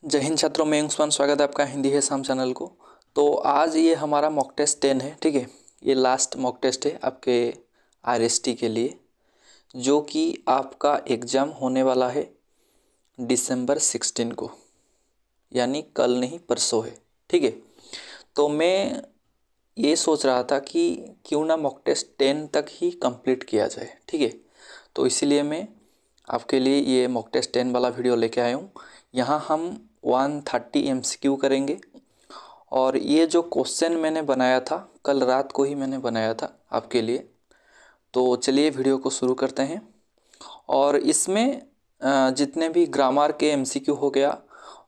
जय हिंद छात्रों, मैं अंशुमान। स्वागत है आपका हिंदी है शाम चैनल को। तो आज ये हमारा मॉक टेस्ट 10 है, ठीक है। ये लास्ट मॉक टेस्ट है आपके आरएसटी के लिए, जो कि आपका एग्ज़ाम होने वाला है दिसंबर 16 को, यानी कल नहीं परसों है, ठीक है। तो मैं ये सोच रहा था कि क्यों ना मॉक टेस्ट 10 तक ही कंप्लीट किया जाए, ठीक है। तो इसीलिए मैं आपके लिए ये मॉक टेस्ट 10 वाला वीडियो लेके आया हूँ। यहाँ हम 130 MCQ करेंगे, और ये जो क्वेश्चन मैंने बनाया था कल रात को ही मैंने बनाया था आपके लिए। तो चलिए वीडियो को शुरू करते हैं। और इसमें जितने भी ग्रामर के MCQ हो गया,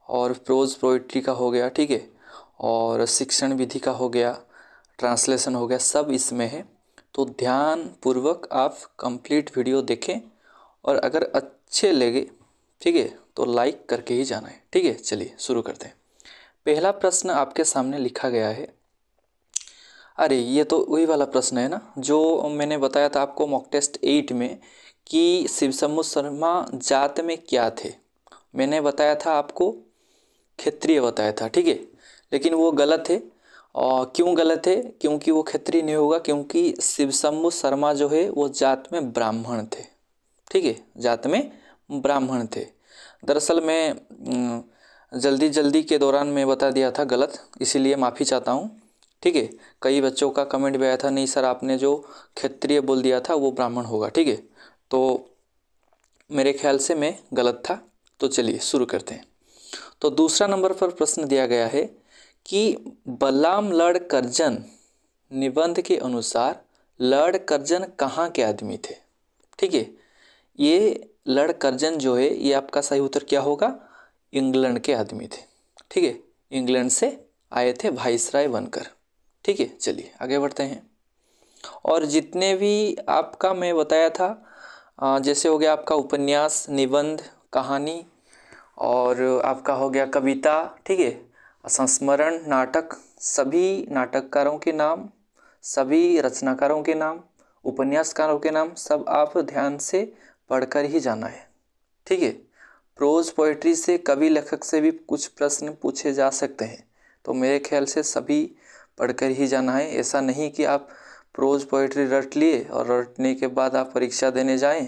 और प्रोज पोइट्री का हो गया, ठीक है, और शिक्षण विधि का हो गया, ट्रांसलेशन हो गया, सब इसमें है। तो ध्यान पूर्वक आप कंप्लीट वीडियो देखें, और अगर अच्छे लगे, ठीक है, तो लाइक करके ही जाना है, ठीक है। चलिए शुरू करते हैं। पहला प्रश्न आपके सामने लिखा गया है। अरे ये तो वही वाला प्रश्न है ना जो मैंने बताया था आपको मॉक टेस्ट 8 में, कि शिव शंभु शर्मा जात में क्या थे। मैंने बताया था आपको क्षत्रिय बताया था, ठीक है, लेकिन वो गलत है। और क्यों गलत है? क्योंकि वो क्षत्रिय नहीं होगा, क्योंकि शिव शंभु शर्मा जो है वो जात में ब्राह्मण थे, ठीक है, जात में ब्राह्मण थे। दरअसल मैं जल्दी जल्दी के दौरान मैं बता दिया था गलत, इसीलिए माफ़ी चाहता हूँ, ठीक है। कई बच्चों का कमेंट भी आया था, नहीं सर आपने जो क्षत्रिय बोल दिया था वो ब्राह्मण होगा, ठीक है। तो मेरे ख्याल से मैं गलत था। तो चलिए शुरू करते हैं। तो दूसरा नंबर पर प्रश्न दिया गया है कि बल्लाम लड़ कर्जन निबंध के अनुसार लड़ कर्जन कहाँ के आदमी थे, ठीक है। ये लड़ कर्जन जो है ये आपका सही उत्तर क्या होगा? इंग्लैंड के आदमी थे, ठीक है। इंग्लैंड से आए थे वाइसराय बनकर, ठीक है। चलिए आगे बढ़ते हैं। और जितने भी आपका मैं बताया था, जैसे हो गया आपका उपन्यास, निबंध, कहानी, और आपका हो गया कविता, ठीक है, संस्मरण, नाटक, सभी नाटककारों के नाम, सभी रचनाकारों के नाम, उपन्यासकारों के नाम, सब आप ध्यान से पढ़कर ही जाना है, ठीक है। प्रोज पोइट्री से, कवि लेखक से भी कुछ प्रश्न पूछे जा सकते हैं, तो मेरे ख्याल से सभी पढ़कर ही जाना है। ऐसा नहीं कि आप प्रोज पोइट्री रट लिए और रटने के बाद आप परीक्षा देने जाएं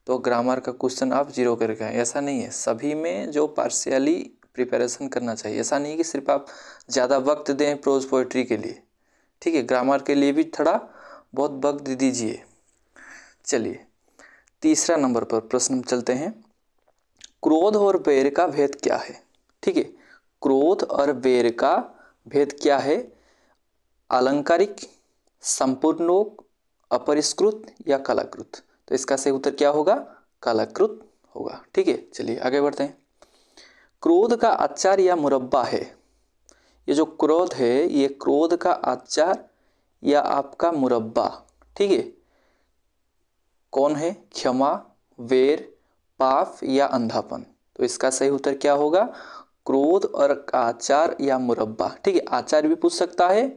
तो ग्रामर का क्वेश्चन आप जीरो करके आए, ऐसा नहीं है। सभी में जो पार्शियली प्रिपरेशन करना चाहिए, ऐसा नहीं कि सिर्फ आप ज़्यादा वक्त दें प्रोज पोइट्री के लिए, ठीक है, ग्रामर के लिए भी थोड़ा बहुत वक्त दीजिए। चलिए तीसरा नंबर पर प्रश्न चलते हैं। क्रोध और बैर का भेद क्या है, ठीक है। क्रोध और बैर का भेद क्या है? अलंकारिक, संपूर्णोक, अपरिष्कृत या कलाकृत? तो इसका सही उत्तर क्या होगा? कलाकृत होगा, ठीक है। चलिए आगे बढ़ते हैं। क्रोध का अचार या मुरब्बा है। ये जो क्रोध है ये क्रोध का अचार या आपका मुरब्बा, ठीक है, कौन है? क्षमा, वैर, पाप या अंधापन? तो इसका सही उत्तर क्या होगा? क्रोध और आचार या मुरब्बा, ठीक है। आचार भी पूछ सकता है,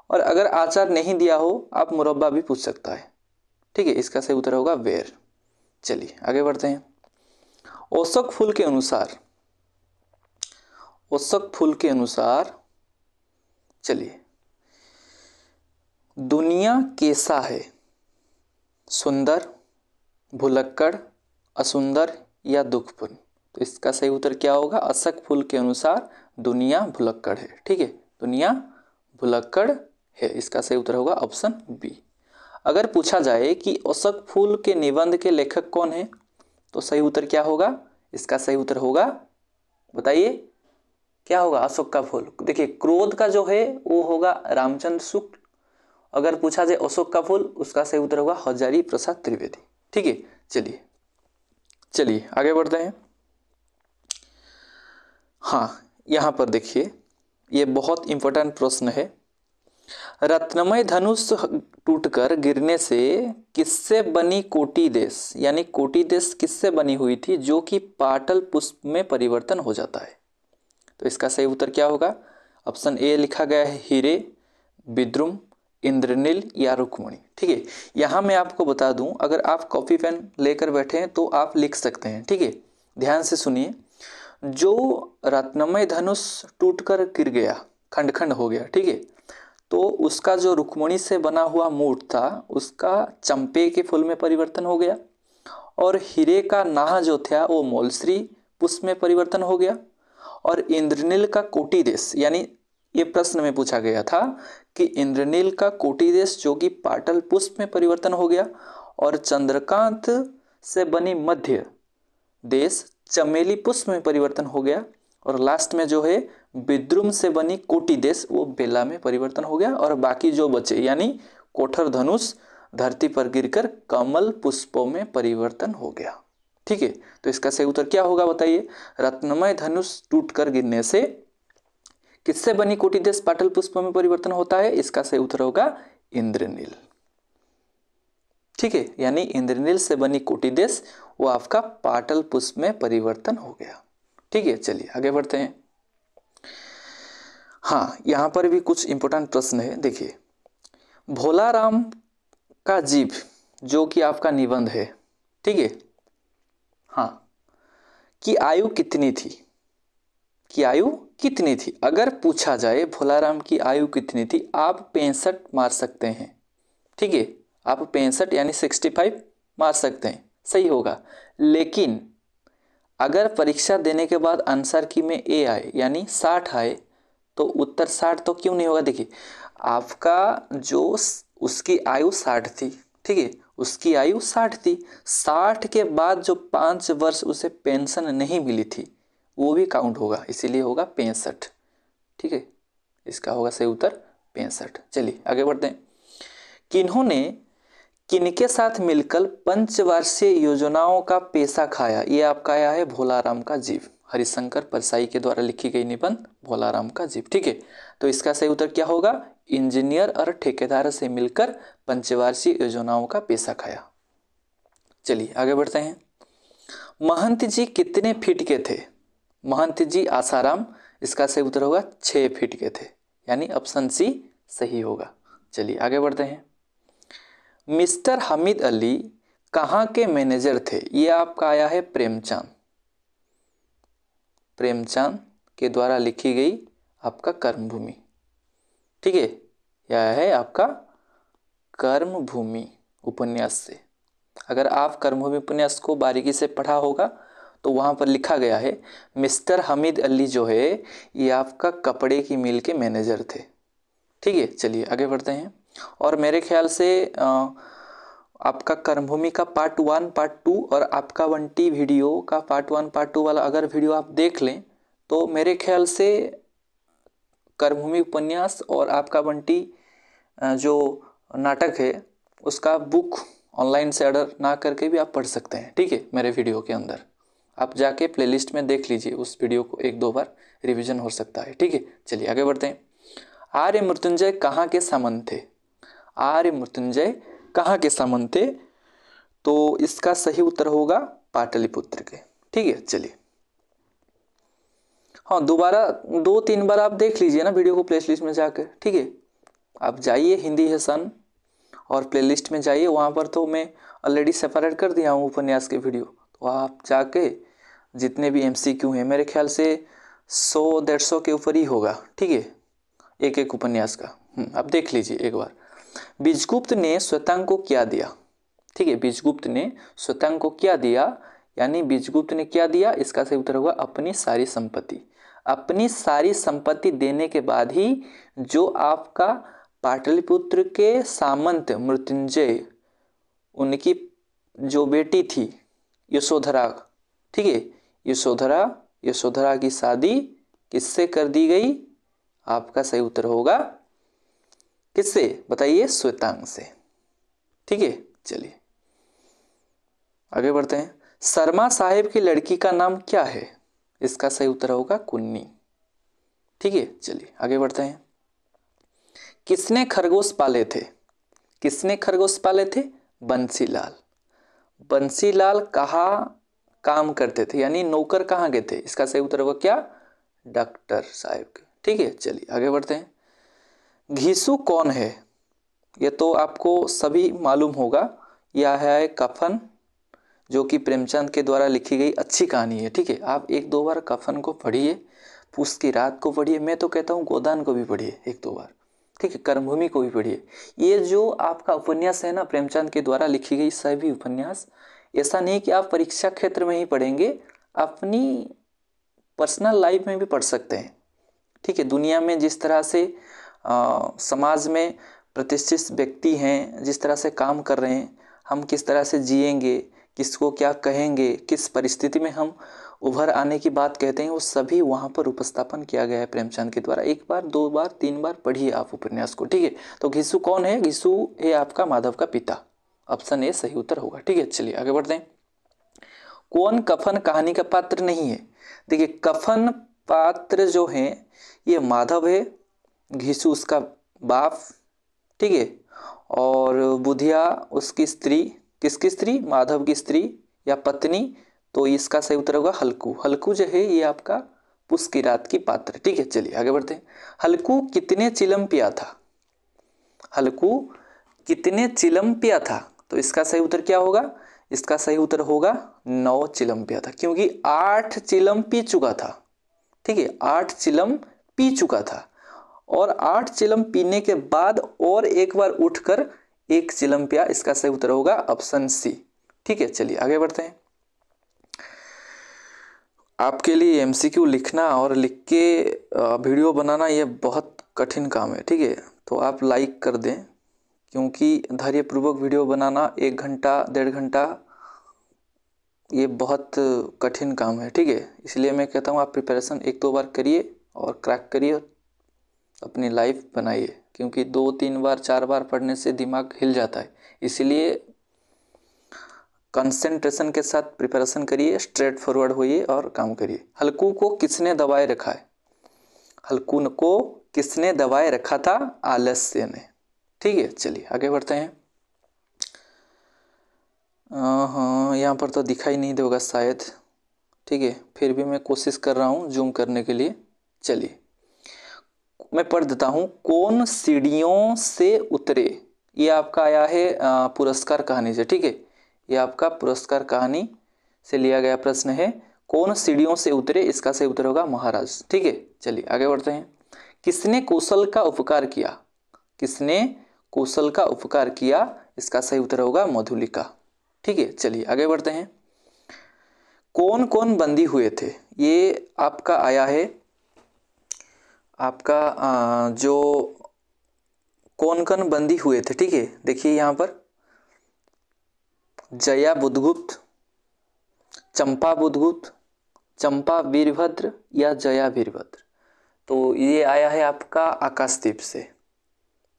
और अगर आचार नहीं दिया हो आप मुरब्बा भी पूछ सकता है, ठीक है। इसका सही उत्तर होगा वैर। चलिए आगे बढ़ते हैं। औसक फूल के अनुसार, औसक फूल के अनुसार, चलिए, दुनिया कैसा है? सुंदर, भुलक्कड़, असुंदर या दुखपूर्ण? तो इसका सही उत्तर क्या होगा? औसक फूल के अनुसार दुनिया भुलक्कड़ है, ठीक है, दुनिया भुलक्कड़ है। इसका सही उत्तर होगा ऑप्शन बी। अगर पूछा जाए कि औसक फूल के निबंध के लेखक कौन है, तो सही उत्तर क्या होगा? इसका सही उत्तर होगा, बताइए क्या होगा? अशोक का फूल। देखिए क्रोध का जो है वो होगा रामचंद्र शुक्ल। अगर पूछा जाए अशोक का फूल, उसका सही उत्तर होगा हजारी प्रसाद त्रिवेदी, ठीक है। चलिए चलिए आगे बढ़ते हैं। हाँ, यहाँ पर देखिए ये बहुत इंपॉर्टेंट प्रश्न है। रत्नमय धनुष टूटकर गिरने से किससे बनी कोटि देश, यानी कोटि देश किससे बनी हुई थी जो कि पाटल पुष्प में परिवर्तन हो जाता है? तो इसका सही उत्तर क्या होगा? ऑप्शन ए लिखा गया है हीरे, विद्रुम, इंद्रनील या रुक्मणी, ठीक है। यहाँ मैं आपको बता दूं, अगर आप कॉपी पेन लेकर बैठे हैं तो आप लिख सकते हैं, ठीक है। ध्यान से सुनिए। जो रत्नमय धनुष टूटकर गिर गया, खंड खंड हो गया, ठीक है, तो उसका जो रुक्मिणी से बना हुआ मूठ था उसका चंपे के फूल में परिवर्तन हो गया, और हीरे का नाह जो था वो मौलश्री पुष्प में परिवर्तन हो गया, और इंद्रनील का कोटि देश, यानी ये प्रश्न में पूछा गया था कि इंद्रनील का कोटि देश जो कि पाटल पुष्प में परिवर्तन हो गया, और चंद्रकांत से बनी मध्य देश चमेली पुष्प में परिवर्तन हो गया, और लास्ट में जो है विद्रुम से बनी कोटि देश वो बेला में परिवर्तन हो गया, और बाकी जो बचे यानी कोठर धनुष धरती पर गिरकर कमल पुष्पों में परिवर्तन हो गया। ठीक है, तो इसका सही उत्तर क्या होगा बताइए। रत्नमय धनुष टूटकर गिरने से किससे बनी कोटि देश पाटल पुष्पों में परिवर्तन होता है, इसका सही उत्तर होगा इंद्रनील। ठीक है, यानी इंद्रनील से बनी कोटि देश वो आपका पाटल पुष्प में परिवर्तन हो गया। ठीक है, चलिए आगे बढ़ते हैं। हाँ, यहां पर भी कुछ इंपॉर्टेंट प्रश्न है, देखिए। भोला राम का जीव जो कि आपका निबंध है, ठीक है, हाँ, की आयु कितनी थी, की आयु कितनी थी। अगर पूछा जाए भोलाराम की आयु कितनी थी, आप 65 मार सकते हैं। ठीक है, आप 65 यानी 65 मार सकते हैं, सही होगा। लेकिन अगर परीक्षा देने के बाद आंसर की में ए आए यानी 60 आए तो उत्तर 60 तो क्यों नहीं होगा। देखिए, आपका जो उसकी आयु 60 थी, ठीक है, उसकी आयु 60 थी, 60 के बाद जो 5 वर्ष उसे पेंशन नहीं मिली थी वो भी काउंट होगा, इसीलिए होगा 65। ठीक है, इसका होगा सही उत्तर 65। चलिए आगे बढ़ते हैं। किन्होंने किनके साथ मिलकर पंचवार्षिक योजनाओं का पैसा खाया, ये आपका आया है भोलाराम का जीव, हरिशंकर परसाई के द्वारा लिखी गई निबंध भोलाराम का जीव। ठीक है, तो इसका सही उत्तर क्या होगा, इंजीनियर और ठेकेदार से मिलकर पंचवार्षिक योजनाओं का पैसा खाया। चलिए आगे बढ़ते हैं। महंत जी कितने फीट के थे, महंत जी आसाराम, इसका सही उत्तर होगा 6 फीट के थे, यानी ऑप्शन सी सही होगा। चलिए आगे बढ़ते हैं। मिस्टर हामिद अली कहाँ के मैनेजर थे, ये आपका आया है प्रेमचंद, प्रेमचंद के द्वारा लिखी गई आपका कर्मभूमि। ठीक है, यह है आपका कर्मभूमि उपन्यास से। अगर आप कर्मभूमि उपन्यास को बारीकी से पढ़ा होगा तो वहाँ पर लिखा गया है मिस्टर हामिद अली जो है ये आपका कपड़े की मिल के मैनेजर थे। ठीक है, चलिए आगे बढ़ते हैं। और मेरे ख्याल से आपका कर्मभूमि का पार्ट 1 पार्ट 2 और आपका 1T वीडियो का पार्ट 1 पार्ट 2 वाला अगर वीडियो आप देख लें तो मेरे ख्याल से कर्मभूमि उपन्यास और आपका 1T जो नाटक है उसका बुक ऑनलाइन से ऑर्डर ना करके भी आप पढ़ सकते हैं। ठीक है, मेरे वीडियो के अंदर आप जाके प्लेलिस्ट में देख लीजिए, उस वीडियो को 1-2 बार रिवीजन हो सकता है। ठीक है, चलिए आगे बढ़ते हैं। आर्य मृत्युंजय कहाँ के सामंत थे, आर्य मृत्युंजय कहाँ के सामंत थे, तो इसका सही उत्तर होगा पाटलिपुत्र के। ठीक है, चलिए हाँ, दोबारा 2-3 बार आप देख लीजिए ना वीडियो को प्लेलिस्ट में जाकर। ठीक है, आप जाइए हिंदी है सन और प्लेलिस्ट में जाइए, वहाँ पर तो मैं ऑलरेडी सेपरेट कर दिया हूँ उपन्यास के वीडियो, तो आप जाके जितने भी MCQ हैं मेरे ख्याल से 100-150 के ऊपर ही होगा। ठीक है, एक उपन्यास का आप देख लीजिए एक बार। बीजगुप्त ने श्वेतांग को क्या दिया, ठीक है, बीजगुप्त ने श्वेतांग को क्या दिया, यानी बीजगुप्त ने क्या दिया, इसका सही उत्तर होगा अपनी सारी संपत्ति। अपनी सारी संपत्ति देने के बाद ही जो आपका पाटलिपुत्र के सामंत मृत्युंजय, उनकी जो बेटी थी यशोधरा, ठीक है, यशोधरा की शादी किससे कर दी गई, आपका सही उत्तर होगा किससे बताइए, श्वेतांग से। ठीक है, चलिए आगे बढ़ते हैं। शर्मा साहेब की लड़की का नाम क्या है, इसका सही उत्तर होगा कुन्नी। ठीक है, चलिए आगे बढ़ते हैं। किसने खरगोश पाले थे, किसने खरगोश पाले थे, बंसीलाल। बंसीलाल कहाँ काम करते थे, यानी नौकर कहाँ के थे, इसका सही उत्तर होगा क्या, डॉक्टर साहब के। ठीक है, चलिए आगे बढ़ते हैं। घीसू कौन है, ये तो आपको सभी मालूम होगा, यह है कफन जो कि प्रेमचंद के द्वारा लिखी गई अच्छी कहानी है। ठीक है, आप एक दो बार कफन को पढ़िए, पूस की रात को पढ़िए, मैं तो कहता हूँ गोदान को भी पढ़िए एक दो बार। ठीक है, कर्मभूमि को भी पढ़िए। ये जो आपका उपन्यास है ना, प्रेमचंद के द्वारा लिखी गई सभी उपन्यास, ऐसा नहीं कि आप परीक्षा क्षेत्र में ही पढ़ेंगे, अपनी पर्सनल लाइफ में भी पढ़ सकते हैं। ठीक है, दुनिया में जिस तरह से समाज में प्रतिष्ठित व्यक्ति हैं, जिस तरह से काम कर रहे हैं, हम किस तरह से जिएंगे, किसको क्या कहेंगे, किस परिस्थिति में हम उभर आने की बात कहते हैं, वो सभी वहाँ पर उपस्थापन किया गया है प्रेमचंद के द्वारा। एक बार, दो बार, तीन बार पढ़िए आप उपन्यास को। ठीक है, तो घिसु कौन है? घिसु है आपका माधव का पिता। ऑप्शन ए सही उत्तर होगा। ठीक है, चलिए आगे बढ़ते हैं। कौन कफन कहानी का पात्र नहीं है? देखिए, कफन पात्र जो है ये माधव है, घिसु उसका बाप, ठीक है, और बुधिया उसकी स्त्री। किसकी स्त्री? माधव की स्त्री या पत्नी। तो इसका सही उत्तर होगा हल्कू। हल्कू जो है ये आपका पुस की रात की पात्र। ठीक है, चलिए आगे बढ़ते हैं। हल्कू कितने चिलम पिया था? हल्कू कितने चिलम पिया था? तो इसका सही उत्तर क्या होगा? इसका सही उत्तर होगा 9 चिलम पिया था, क्योंकि 8 चिलम पी चुका था। ठीक है, 8 चिलम पी चुका था, और 8 चिलम पीने के बाद और एक बार उठकर 1 चिलम पिया। इसका सही उत्तर होगा ऑप्शन सी। ठीक है, चलिए आगे बढ़ते हैं। आपके लिए एमसीक्यू लिखना और लिख के वीडियो बनाना ये बहुत कठिन काम है। ठीक है, तो आप लाइक कर दें, क्योंकि धैर्यपूर्वक वीडियो बनाना 1 घंटा 1.5 घंटा ये बहुत कठिन काम है। ठीक है, इसलिए मैं कहता हूँ आप प्रिपरेशन 1-2 बार करिए और क्रैक करिए, अपनी लाइफ बनाइए, क्योंकि 2-3 बार 4 बार पढ़ने से दिमाग हिल जाता है। इसलिए कंसंट्रेशन के साथ प्रिपरेशन करिए, स्ट्रेट फॉरवर्ड होइए और काम करिए। हल्कू को किसने दबाए रखा है? हल्कू को किसने दबाए रखा था? आलस्य ने। ठीक है, चलिए आगे बढ़ते हैं। हाँ, यहाँ पर तो दिखाई नहीं देगा शायद। ठीक है, फिर भी मैं कोशिश कर रहा हूँ जूम करने के लिए। चलिए मैं पढ़ देता हूँ। कौन सीढ़ियों से उतरे? ये आपका आया है पुरस्कार कहानी से। ठीक है, ये आपका पुरस्कार कहानी से लिया गया प्रश्न है। कौन सीढ़ियों से उतरे? इसका सही उत्तर होगा महाराज। ठीक है, चलिए आगे बढ़ते हैं। किसने कौशल का उपकार किया? किसने कौशल का उपकार किया? इसका सही उत्तर होगा मधुलिका। ठीक है, चलिए आगे बढ़ते हैं। कौन कौन बंदी हुए थे? ये आपका आया है आपका जो कौन कौन बंदी हुए थे। ठीक है, देखिए यहाँ पर जया बुधगुप्त, चंपा बुधगुप्त, चंपा वीरभद्र या जया वीरभद्र। तो ये आया है आपका आकाशदीप से।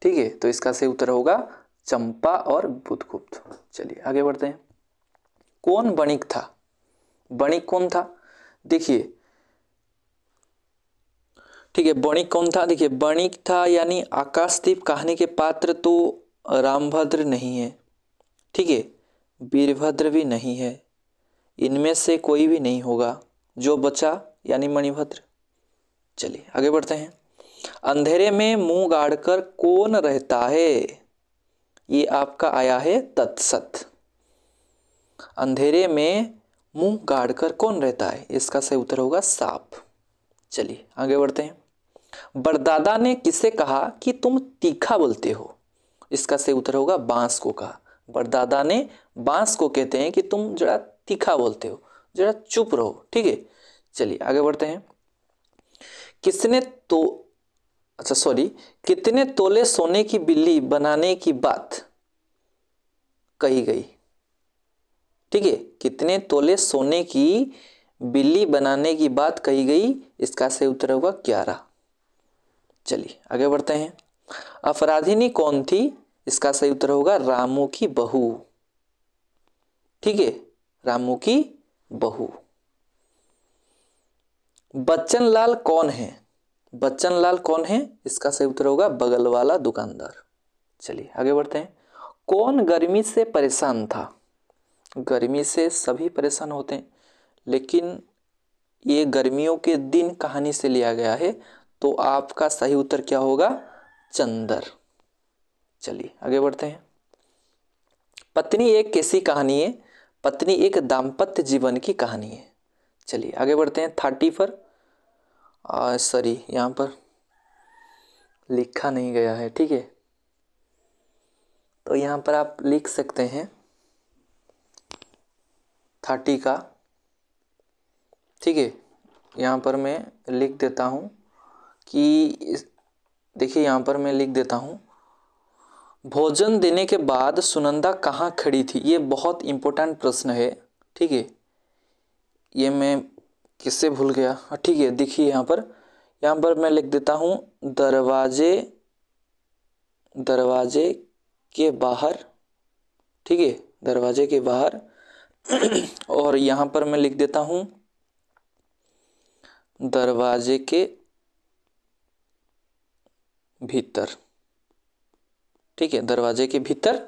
ठीक है, तो इसका सही उत्तर होगा चंपा और बुधगुप्त। चलिए आगे बढ़ते हैं। कौन बणिक था? बणिक कौन था? देखिए, ठीक है, बणिक कौन था? देखिए, बणिक था यानी आकाशदीप कहानी के पात्र तो रामभद्र नहीं है। ठीक है, वीरभद्र भी नहीं है, इनमें से कोई भी नहीं होगा। जो बचा यानी मणिभद्र। चलिए आगे बढ़ते हैं। अंधेरे में मुंह गाड़कर कौन रहता है? ये आपका आया है तत्सत। अंधेरे में मुंह गाड़कर कौन रहता है? इसका सही उत्तर होगा सांप। चलिए आगे बढ़ते हैं। बरदादा ने किसे कहा कि तुम तीखा बोलते हो? इसका सही उत्तर होगा बांस को कहा। बरदादा ने बांस को कहते हैं कि तुम जरा तीखा बोलते हो, जरा चुप रहो। ठीक है, चलिए आगे बढ़ते हैं। कितने तोले सोने की बिल्ली बनाने की बात कही गई? ठीक है, कितने तोले सोने की बिल्ली बनाने की बात कही गई? इसका सही उत्तर होगा 11। चलिए आगे बढ़ते हैं। अपराधिनी कौन थी? इसका सही उत्तर होगा रामू की बहू। ठीक है, रामू की बहू। बच्चन लाल कौन है? बच्चन लाल कौन है? इसका सही उत्तर होगा बगल वाला दुकानदार। चलिए आगे बढ़ते हैं। कौन गर्मी से परेशान था? गर्मी से सभी परेशान होते हैं, लेकिन ये गर्मियों के दिन कहानी से लिया गया है, तो आपका सही उत्तर क्या होगा? चंदर। चलिए आगे बढ़ते हैं। पत्नी एक कैसी कहानी है? पत्नी एक दाम्पत्य जीवन की कहानी है। चलिए आगे बढ़ते हैं 30 पर। सॉरी, यहाँ पर लिखा नहीं गया है, ठीक है, तो यहाँ पर आप लिख सकते हैं 30 का, ठीक है। यहाँ पर मैं लिख देता हूँ कि देखिए, यहाँ पर मैं लिख देता हूँ, भोजन देने के बाद सुनंदा कहाँ खड़ी थी। ये बहुत इम्पोर्टेंट प्रश्न है, ठीक है। ये मैं किससे भूल गया, ठीक है, देखिए यहाँ पर मैं लिख देता हूँ दरवाजे के बाहर, ठीक है, दरवाजे के बाहर। और यहाँ पर मैं लिख देता हूँ दरवाजे के भीतर, ठीक है, दरवाजे के भीतर।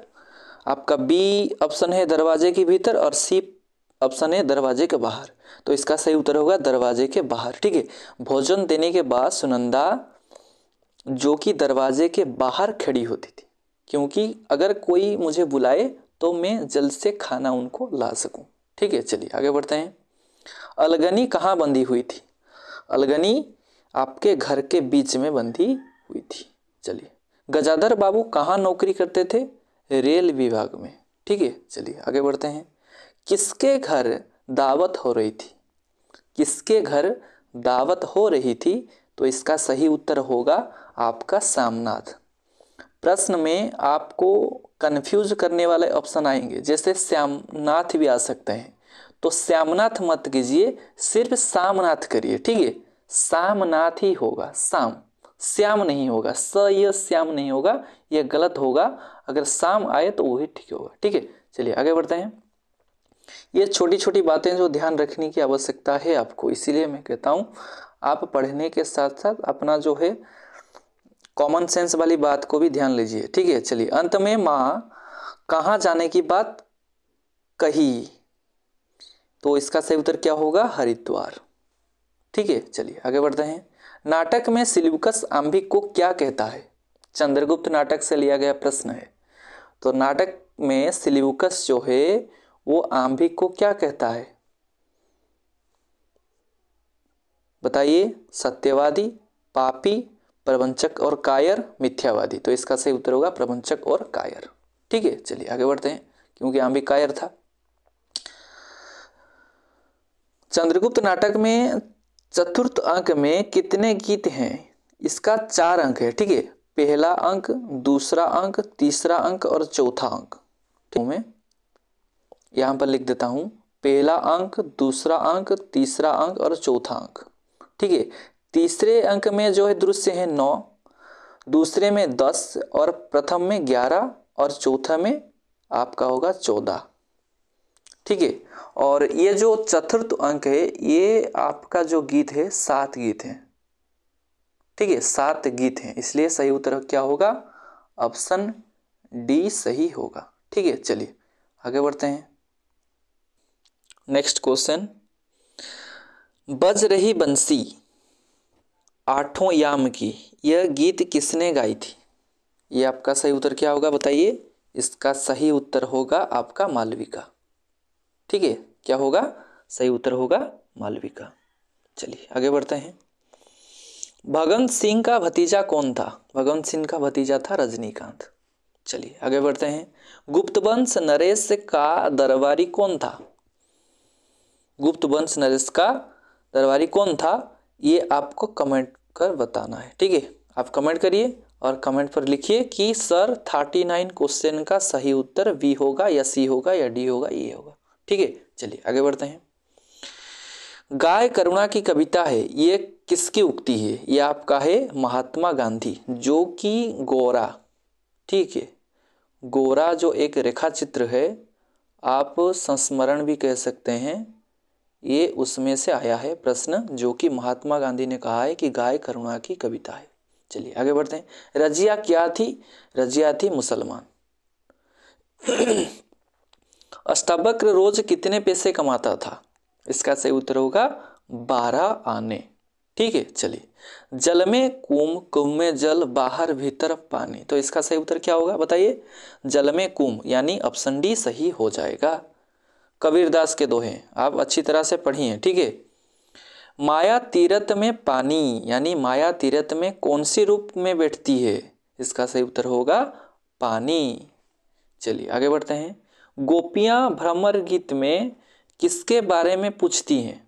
आपका बी ऑप्शन है दरवाजे के भीतर और सी ऑप्शन है दरवाजे के बाहर, तो इसका सही उत्तर होगा दरवाजे के बाहर, ठीक है। भोजन देने के बाद सुनंदा जो कि दरवाजे के बाहर खड़ी होती थी, क्योंकि अगर कोई मुझे बुलाए तो मैं जल्द से खाना उनको ला सकूं, ठीक है। चलिए आगे बढ़ते हैं। अलगनी कहाँ बंधी हुई थी। अलगनी आपके घर के बीच में बंधी हुई थी। चलिए, गजाधर बाबू कहाँ नौकरी करते थे। रेल विभाग में, ठीक है। चलिए आगे बढ़ते हैं। किसके घर दावत हो रही थी। किसके घर दावत हो रही थी, तो इसका सही उत्तर होगा आपका श्यामनाथ। प्रश्न में आपको कंफ्यूज करने वाले ऑप्शन आएंगे, जैसे श्यामनाथ भी आ सकते हैं, तो श्यामनाथ मत कीजिए, सिर्फ श्यामनाथ करिए, ठीक है। श्यामनाथ ही होगा, श्याम नहीं होगा, ये श्याम नहीं होगा, ये गलत होगा। अगर शाम आए तो वही ठीक होगा, ठीक है। चलिए आगे बढ़ते हैं। ये छोटी छोटी बातें जो ध्यान रखने की आवश्यकता है आपको, इसीलिए मैं कहता हूँ आप पढ़ने के साथ साथ अपना जो है कॉमन सेंस वाली बात को भी ध्यान लीजिए, ठीक है। चलिए, अंत में माँ कहाँ जाने की बात कही, तो इसका सही उत्तर क्या होगा, हरिद्वार, ठीक है। चलिए आगे बढ़ते हैं। नाटक में सिल्यूकस आंभिक को क्या कहता है। चंद्रगुप्त नाटक से लिया गया प्रश्न है, तो नाटक में सिल्यूकस जो है वो आंभिक को क्या कहता है, बताइए। सत्यवादी, पापी, प्रवंचक और कायर, मिथ्यावादी, तो इसका सही उत्तर होगा प्रवंचक और कायर, ठीक है। चलिए आगे बढ़ते हैं, क्योंकि आंभिक कायर था। चंद्रगुप्त नाटक में चतुर्थ अंक में कितने गीत हैं। इसका 4 अंक है, ठीक है। पहला अंक, दूसरा अंक, तीसरा अंक और चौथा अंक, ठीक है। यहाँ पर लिख देता हूँ, पहला अंक, दूसरा अंक, तीसरा अंक और चौथा अंक, ठीक है। तीसरे अंक में जो है दृश्य है 9, दूसरे में 10 और प्रथम में 11 और चौथा में आपका होगा 14, ठीक है। और ये जो चतुर्थ अंक है, ये आपका जो गीत है 7 गीत हैं, ठीक है, 7 गीत हैं, इसलिए सही उत्तर क्या होगा, ऑप्शन डी सही होगा, ठीक है। चलिए आगे बढ़ते हैं। नेक्स्ट क्वेश्चन, बज रही बंसी आठों याम की, यह गीत किसने गाई थी। ये आपका सही उत्तर क्या होगा, बताइए। इसका सही उत्तर होगा आपका मालविका, ठीक है। क्या होगा, सही उत्तर होगा मालविका। चलिए आगे बढ़ते हैं। भगवंत सिंह का भतीजा कौन था। भगवंत सिंह का भतीजा था रजनीकांत। चलिए आगे बढ़ते हैं। गुप्तवंश नरेश का दरबारी कौन था। गुप्तवंश नरेश का दरबारी कौन था, ये आपको कमेंट कर बताना है, ठीक है। आप कमेंट करिए और कमेंट पर लिखिए कि सर 39 क्वेश्चन का सही उत्तर बी होगा या सी होगा या डी होगा, ये होगा, ठीक है। चलिए आगे बढ़ते हैं। गाय करुणा की कविता है, ये किसकी उक्ति है। ये आपका है महात्मा गांधी, जो कि गोरा, ठीक है, गोरा जो एक रेखा चित्र है, आप संस्मरण भी कह सकते हैं, ये उसमें से आया है प्रश्न, जो कि महात्मा गांधी ने कहा है कि गाय करुणा की कविता है। चलिए आगे बढ़ते हैं। रजिया क्या थी। रजिया थी मुसलमान। अष्टावक्र रोज कितने पैसे कमाता था। इसका सही उत्तर होगा 12 आने, ठीक है। चलिए, जल में कुम, कुम में जल, बाहर भीतर पानी, तो इसका सही उत्तर क्या होगा, बताइए। जल में कुम, यानी ऑप्शन डी सही हो जाएगा। कबीरदास के दोहे, आप अच्छी तरह से पढ़िए, ठीक है। माया तीरथ में पानी, यानी माया तीरथ में कौन सी रूप में बैठती है? इसका सही उत्तर होगा पानी। चलिए आगे बढ़ते हैं। गोपियां भ्रमर गीत में किसके बारे में पूछती हैं?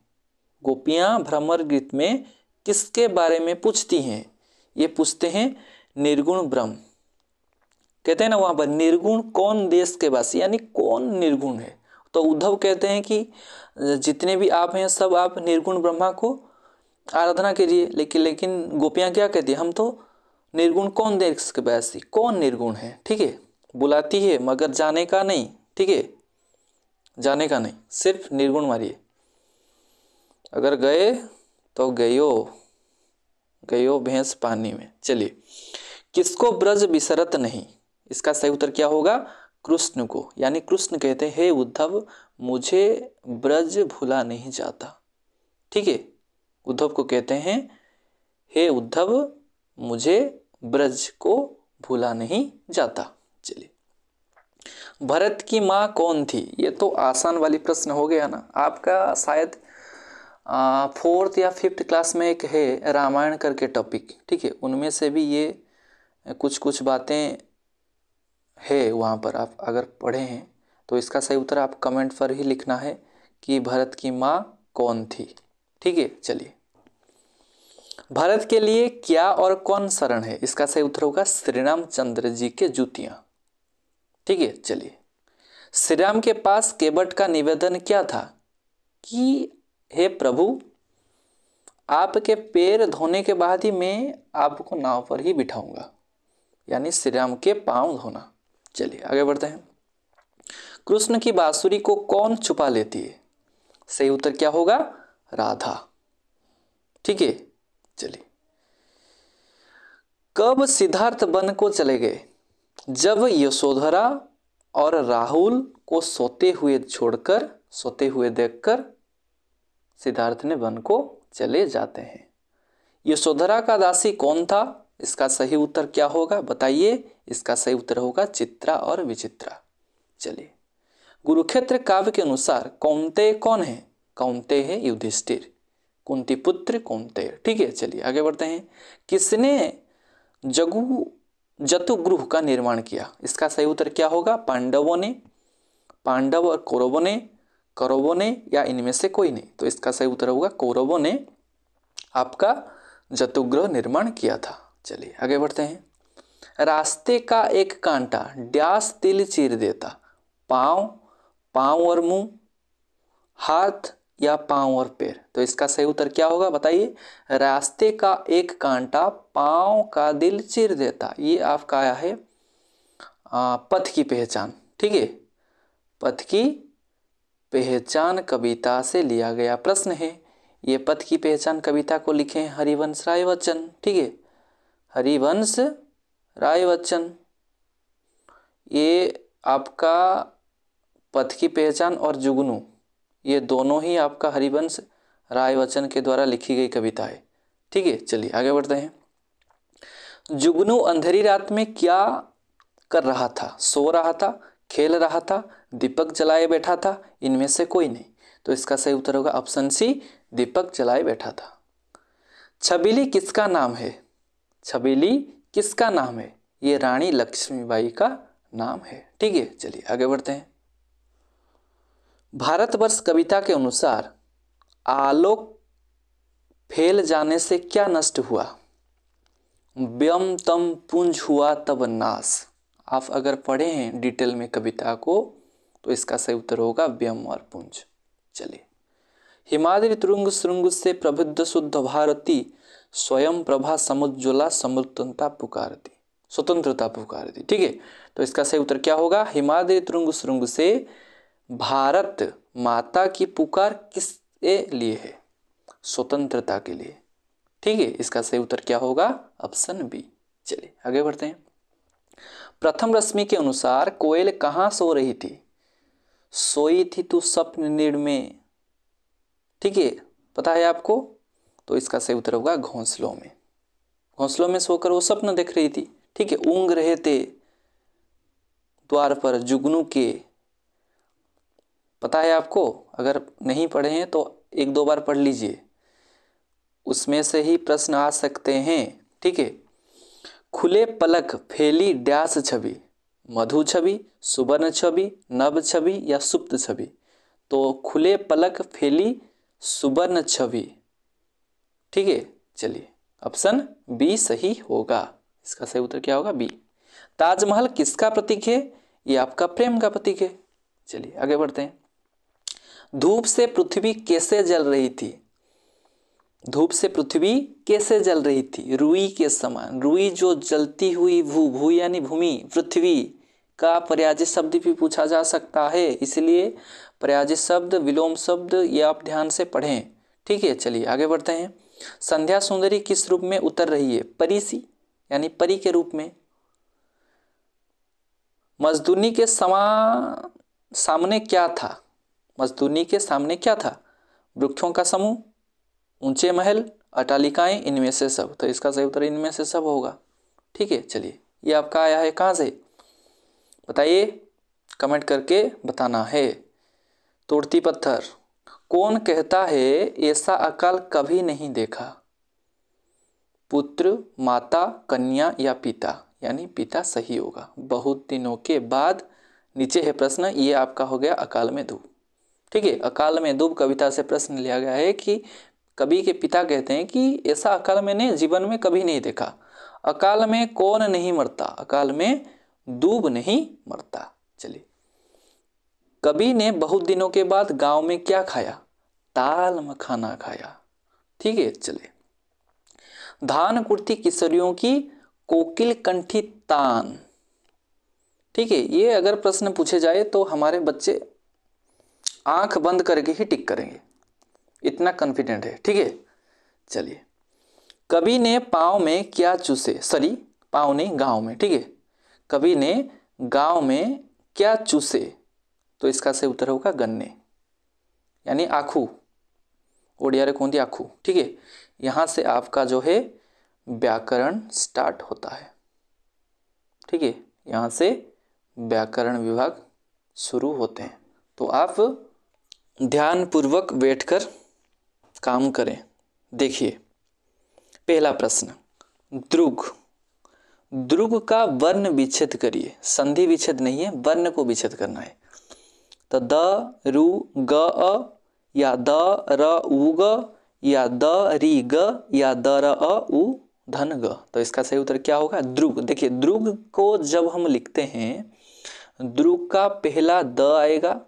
गोपियां भ्रमर गीत में किसके बारे में पूछती हैं? ये पूछते हैं निर्गुण ब्रह्म। कहते हैं ना वहां पर, निर्गुण कौन देश के वासी, यानी कौन निर्गुण है। तो उद्धव कहते हैं कि जितने भी आप हैं सब आप निर्गुण ब्रह्मा को आराधना कीजिए, लेकिन गोपियां क्या कहती है? हम तो निर्गुण कौन देश के वासी, कौन निर्गुण है, ठीक है। बुलाती है मगर जाने का नहीं, ठीक है, जाने का नहीं, सिर्फ निर्गुण मारिए। अगर गए तो गयो, गयो भैंस पानी में। चलिए, किसको ब्रज बिसरत नहीं? इसका सही उत्तर क्या होगा? कृष्ण को, यानी कृष्ण कहते हैं हे उद्धव मुझे ब्रज भूला नहीं जाता, ठीक है। उद्धव को कहते हैं हे उद्धव मुझे ब्रज को भूला नहीं जाता। चलिए, भरत की माँ कौन थी? ये तो आसान वाली प्रश्न हो गया ना आपका, शायद 4th या 5th क्लास में एक है रामायण करके टॉपिक, ठीक है, उनमें से भी ये कुछ बातें है वहाँ पर, आप अगर पढ़े हैं तो इसका सही उत्तर आप कमेंट पर ही लिखना है कि भरत की माँ कौन थी, ठीक है। चलिए, भरत के लिए क्या और कौन शरण है? इसका सही उत्तर होगा श्री रामचंद्र जी के जूतियाँ, ठीक है। चलिए, श्री राम के पास केवट का निवेदन क्या था कि हे प्रभु आपके पैर धोने के बाद ही मैं आपको नाव पर ही बिठाऊंगा, यानी श्री राम के पांव धोना। चलिए आगे बढ़ते हैं। कृष्ण की बांसुरी को कौन छुपा लेती है? सही उत्तर क्या होगा? राधा, ठीक है। चलिए, कब सिद्धार्थ वन को चले गए? जब यशोधरा और राहुल को सोते हुए छोड़कर, सोते हुए देखकर सिद्धार्थ ने वन को चले जाते हैं। यशोधरा का दासी कौन था? इसका सही उत्तर क्या होगा बताइए? इसका सही उत्तर होगा चित्रा और विचित्रा। चलिए, कुरुक्षेत्र काव्य के अनुसार कौन्तेय कौन है? कौन्तेय है युधिष्ठिर, कुंती पुत्र कौन्तेय, ठीक है। चलिए आगे बढ़ते हैं। किसने जतुगृह का निर्माण किया? इसका सही उत्तर क्या होगा? पांडवों ने, पांडव और कौरवों ने या इनमें से कोई नहीं। तो इसका सही उत्तर होगा कौरवों ने आपका जतुगृह निर्माण किया था। चलिए आगे बढ़ते हैं। रास्ते का एक कांटा डैश तिल चीर देता? पाँव और मुंह, हाथ या पाँव और पैर? तो इसका सही उत्तर क्या होगा बताइए? रास्ते का एक कांटा पाँव का दिल चीर देता। ये आपका आया है पथ की पहचान, ठीक है। पथ की पहचान कविता से लिया गया प्रश्न है। ये पथ की पहचान कविता को लिखे हैं हरिवंश राय बच्चन, ठीक है, हरिवंश राय बच्चन। ये आपका पथ की पहचान और जुगनू, ये दोनों ही आपका हरिवंश राय बच्चन के द्वारा लिखी गई कविता है, ठीक है। चलिए आगे बढ़ते हैं। जुगनू अंधेरी रात में क्या कर रहा था? सो रहा था, खेल रहा था, दीपक जलाए बैठा था, इनमें से कोई नहीं। तो इसका सही उत्तर होगा ऑप्शन सी, दीपक जलाए बैठा था। छबीली किसका नाम है? छबीली किसका नाम है? ये रानी लक्ष्मीबाई का नाम है, ठीक है। चलिए आगे बढ़ते हैं। भारतवर्ष कविता के अनुसार आलोक फैल जाने से क्या नष्ट हुआ? व्यम तम पुंज हुआ तब नाश। आप अगर पढ़े हैं डिटेल में कविता को तो इसका सही उत्तर होगा व्यम और पुंज। चलिए, हिमाद्रि तुरंग श्रृंग से प्रबुद्ध शुद्ध भारती स्वयं प्रभा समुज्ज्वला स्वतंत्रता पुकारती, स्वतंत्रता पुकारती, ठीक है। तो इसका सही उत्तर क्या होगा? हिमाद्रि तुरंग श्रृंग से भारत माता की पुकार किसके लिए है? स्वतंत्रता के लिए, ठीक है। इसका सही उत्तर क्या होगा? Option B. चलिए आगे बढ़ते हैं। प्रथम रश्मि के अनुसार कोयल कहाँ सो रही थी? सोई थी तू स्वप्न नीड़ में, ठीक है, पता है आपको? तो इसका सही उत्तर होगा घोंसलों में। घोंसलों में सोकर वो स्वप्न देख रही थी, ठीक है। ऊँग रहे थे द्वार पर जुगनू के पता है आपको? अगर नहीं पढ़े हैं तो एक दो बार पढ़ लीजिए, उसमें से ही प्रश्न आ सकते हैं। ठीक है। खुले पलक फैली डैश छवि, मधु छवि, सुवर्ण छवि, नभ छवि या सुप्त छवि। तो खुले पलक फैली सुवर्ण छवि। ठीक है, चलिए ऑप्शन बी सही होगा। इसका सही उत्तर क्या होगा? बी। ताजमहल किसका प्रतीक है? ये आपका प्रेम का प्रतीक है। चलिए आगे बढ़ते हैं। धूप से पृथ्वी कैसे जल रही थी? धूप से पृथ्वी कैसे जल रही थी? रुई के समान। रुई जो जलती हुई भू यानी भूमि, पृथ्वी का पर्यायी शब्द भी पूछा जा सकता है, इसलिए पर्यायी शब्द, विलोम शब्द ये आप ध्यान से पढ़ें। ठीक है, चलिए आगे बढ़ते हैं। संध्या सुंदरी किस रूप में उतर रही है? परी सी यानी परी के रूप में। मजदूरनी के सामने क्या था? मजदूरनी के सामने क्या था? वृक्षों का समूह, ऊंचे महल, अट्टालिकाएं, इनमें से सब। तो इसका सही उत्तर इनमें से सब होगा। ठीक है, चलिए ये आपका आया है कहाँ से? बताइए, कमेंट करके बताना है। तोड़ती पत्थर। कौन कहता है ऐसा अकाल कभी नहीं देखा? पुत्र, माता, कन्या या पिता? यानी पिता सही होगा। बहुत दिनों के बाद, नीचे है प्रश्न, ये आपका हो गया अकाल में धूप। ठीक है, अकाल में धूप कविता से प्रश्न लिया गया है कि कवि के पिता कहते हैं कि ऐसा अकाल मैंने जीवन में कभी नहीं देखा। अकाल में कौन नहीं मरता? अकाल में दूब नहीं मरता। चलिए, कवि ने बहुत दिनों के बाद गांव में क्या खाया? दाल मखाना खाया। ठीक है, चलिए। धान कुर्ती किशोरियों की कोकिल कंठी तान। ठीक है, ये अगर प्रश्न पूछे जाए तो हमारे बच्चे आंख बंद करके ही टिक करेंगे, इतना कॉन्फिडेंट है। ठीक है, चलिए। कवि ने पाँव में क्या चूसे? सॉरी, पाँव नहीं, गांव में। ठीक है, कवि ने गांव में क्या चूसे? तो इसका सही उत्तर होगा गन्ने यानी आखू। ओडिया रे कौन आखू। ठीक है, यहाँ से आपका जो है व्याकरण स्टार्ट होता है। ठीक है, यहाँ से व्याकरण विभाग शुरू होते हैं। तो आप ध्यानपूर्वक बैठकर काम करें। देखिए, पहला प्रश्न, द्रुग। द्रुग का वर्ण विच्छेद करिए। संधि विच्छेद नहीं है, वर्ण को विच्छेद करना है। तो द रु ग अ या द र उ ग या द री ग या द र अ उ धन ग। तो इसका सही उत्तर क्या होगा? द्रुग। देखिए, द्रुग को जब हम लिखते हैं, द्रुग का पहला द आएगा,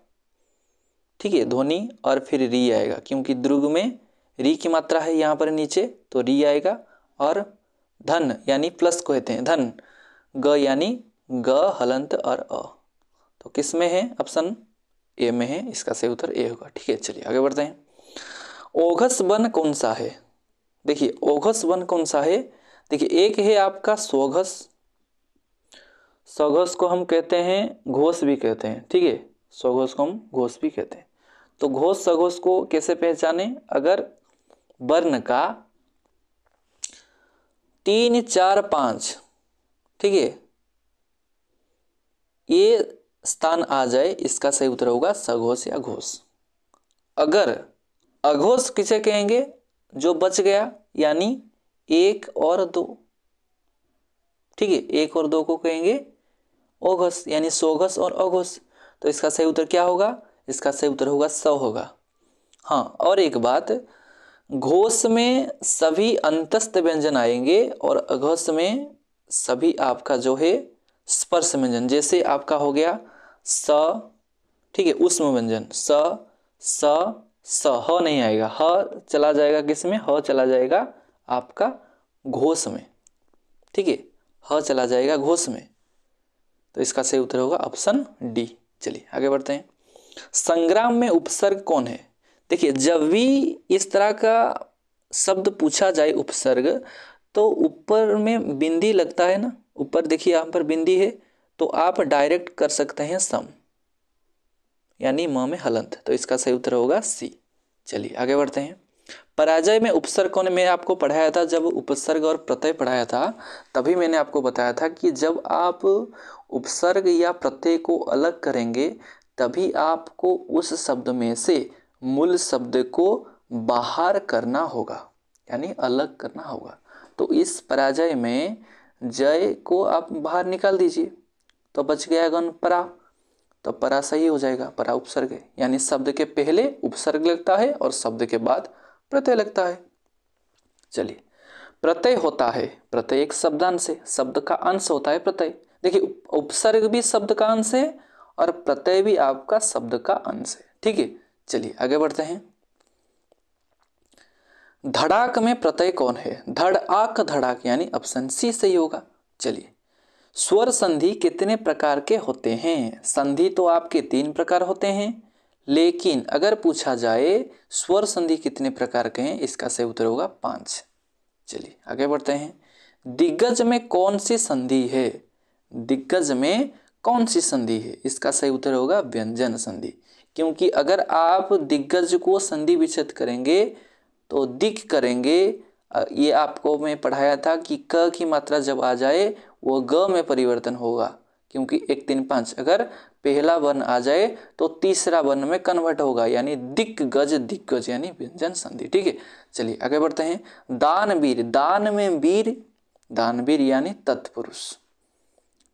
ठीक है, ध्वनि, और फिर री आएगा, क्योंकि द्रुग में री की मात्रा है यहाँ पर नीचे, तो री आएगा। और धन यानी प्लस को कहते हैं धन, ग यानी ग हलंत और अ। तो किस में है? ऑप्शन ए में है, इसका सही उत्तर ए होगा। ठीक है, चलिए आगे बढ़ते हैं। ओघस वन कौन सा है? देखिए, ओघस वन कौन सा है? देखिए, एक है आपका स्वघस। स्वघस को हम कहते हैं घोष भी कहते हैं। ठीक है, स्वघोष को हम घोष भी कहते हैं। तो घोष सघोष को कैसे पहचाने? अगर वर्ण का 3, 4, 5, ठीक है, ये स्थान आ जाए, इसका सही उत्तर होगा सघोष या घोष। अगर अघोष किसे कहेंगे? जो बच गया, यानी 1 और 2। ठीक है, 1 और 2 को कहेंगे ओघस, यानी सोघस और अघोष। तो इसका सही उत्तर क्या होगा? इसका सही उत्तर होगा स होगा। हाँ, और एक बात, घोष में सभी अंतस्थ व्यंजन आएंगे और अघोष में सभी आपका जो है स्पर्श व्यंजन। जैसे आपका हो गया स, ठीक है, ऊष्म व्यंजन स ह नहीं आएगा, ह चला जाएगा किस में? ह चला जाएगा आपका घोष में। ठीक है, ह चला जाएगा घोष में। तो इसका सही उत्तर होगा ऑप्शन डी। चलिए आगे बढ़ते हैं। संग्राम में उपसर्ग कौन है? देखिए, जब भी इस तरह का शब्द पूछा जाए उपसर्ग, तो ऊपर में बिंदी लगता है ना, ऊपर देखिए यहाँ पर बिंदी है, तो आप डायरेक्ट कर सकते हैं सम, यानी म में हलंत। तो इसका सही उत्तर होगा सी। चलिए आगे बढ़ते हैं। पराजय में उपसर्ग कौन? मैं आपको पढ़ाया था, जब उपसर्ग और प्रत्यय पढ़ाया था तभी मैंने आपको बताया था कि जब आप उपसर्ग या प्रत्यय को अलग करेंगे तभी आपको उस शब्द में से मूल शब्द को बाहर करना होगा, यानी अलग करना होगा। तो इस पराजय में जय को आप बाहर निकाल दीजिए तो बच गया गण परा, तो परा सही हो जाएगा, परा उपसर्ग है, यानी शब्द के पहले उपसर्ग लगता है और शब्द के बाद प्रत्यय लगता है। चलिए, प्रत्यय होता है, प्रत्यय एक शब्दांश है, शब्द का अंश होता है प्रत्यय। देखिए, उपसर्ग भी शब्द का अंश है और प्रत्यय भी आपका शब्द का अंश है। ठीक है, चलिए आगे बढ़ते हैं। धड़ाक में प्रत्यय कौन है? धड़ाक, धड़ाक यानी ऑप्शन सी सही होगा। चलिए, स्वर संधि कितने प्रकार के होते हैं? संधि तो आपके 3 प्रकार होते हैं, लेकिन अगर पूछा जाए स्वर संधि कितने प्रकार के हैं, इसका सही उत्तर होगा 5। चलिए आगे बढ़ते हैं। दिग्गज में कौन सी संधि है? दिग्गज में कौन सी संधि है? इसका सही उत्तर होगा व्यंजन संधि, क्योंकि अगर आप दिग्गज को संधि विच्छेद करेंगे तो दिक करेंगे, ये आपको मैं पढ़ाया था कि क की मात्रा जब आ जाए वो ग में परिवर्तन होगा, क्योंकि 1 3 5 अगर पहला वर्ण आ जाए तो तीसरा वर्ण में कन्वर्ट होगा, यानी दिग्गज, दिग्गज यानी व्यंजन संधि। ठीक है, चलिए आगे बढ़ते हैं। दानवीर, दान में वीर, दानवीर यानी तत्पुरुष।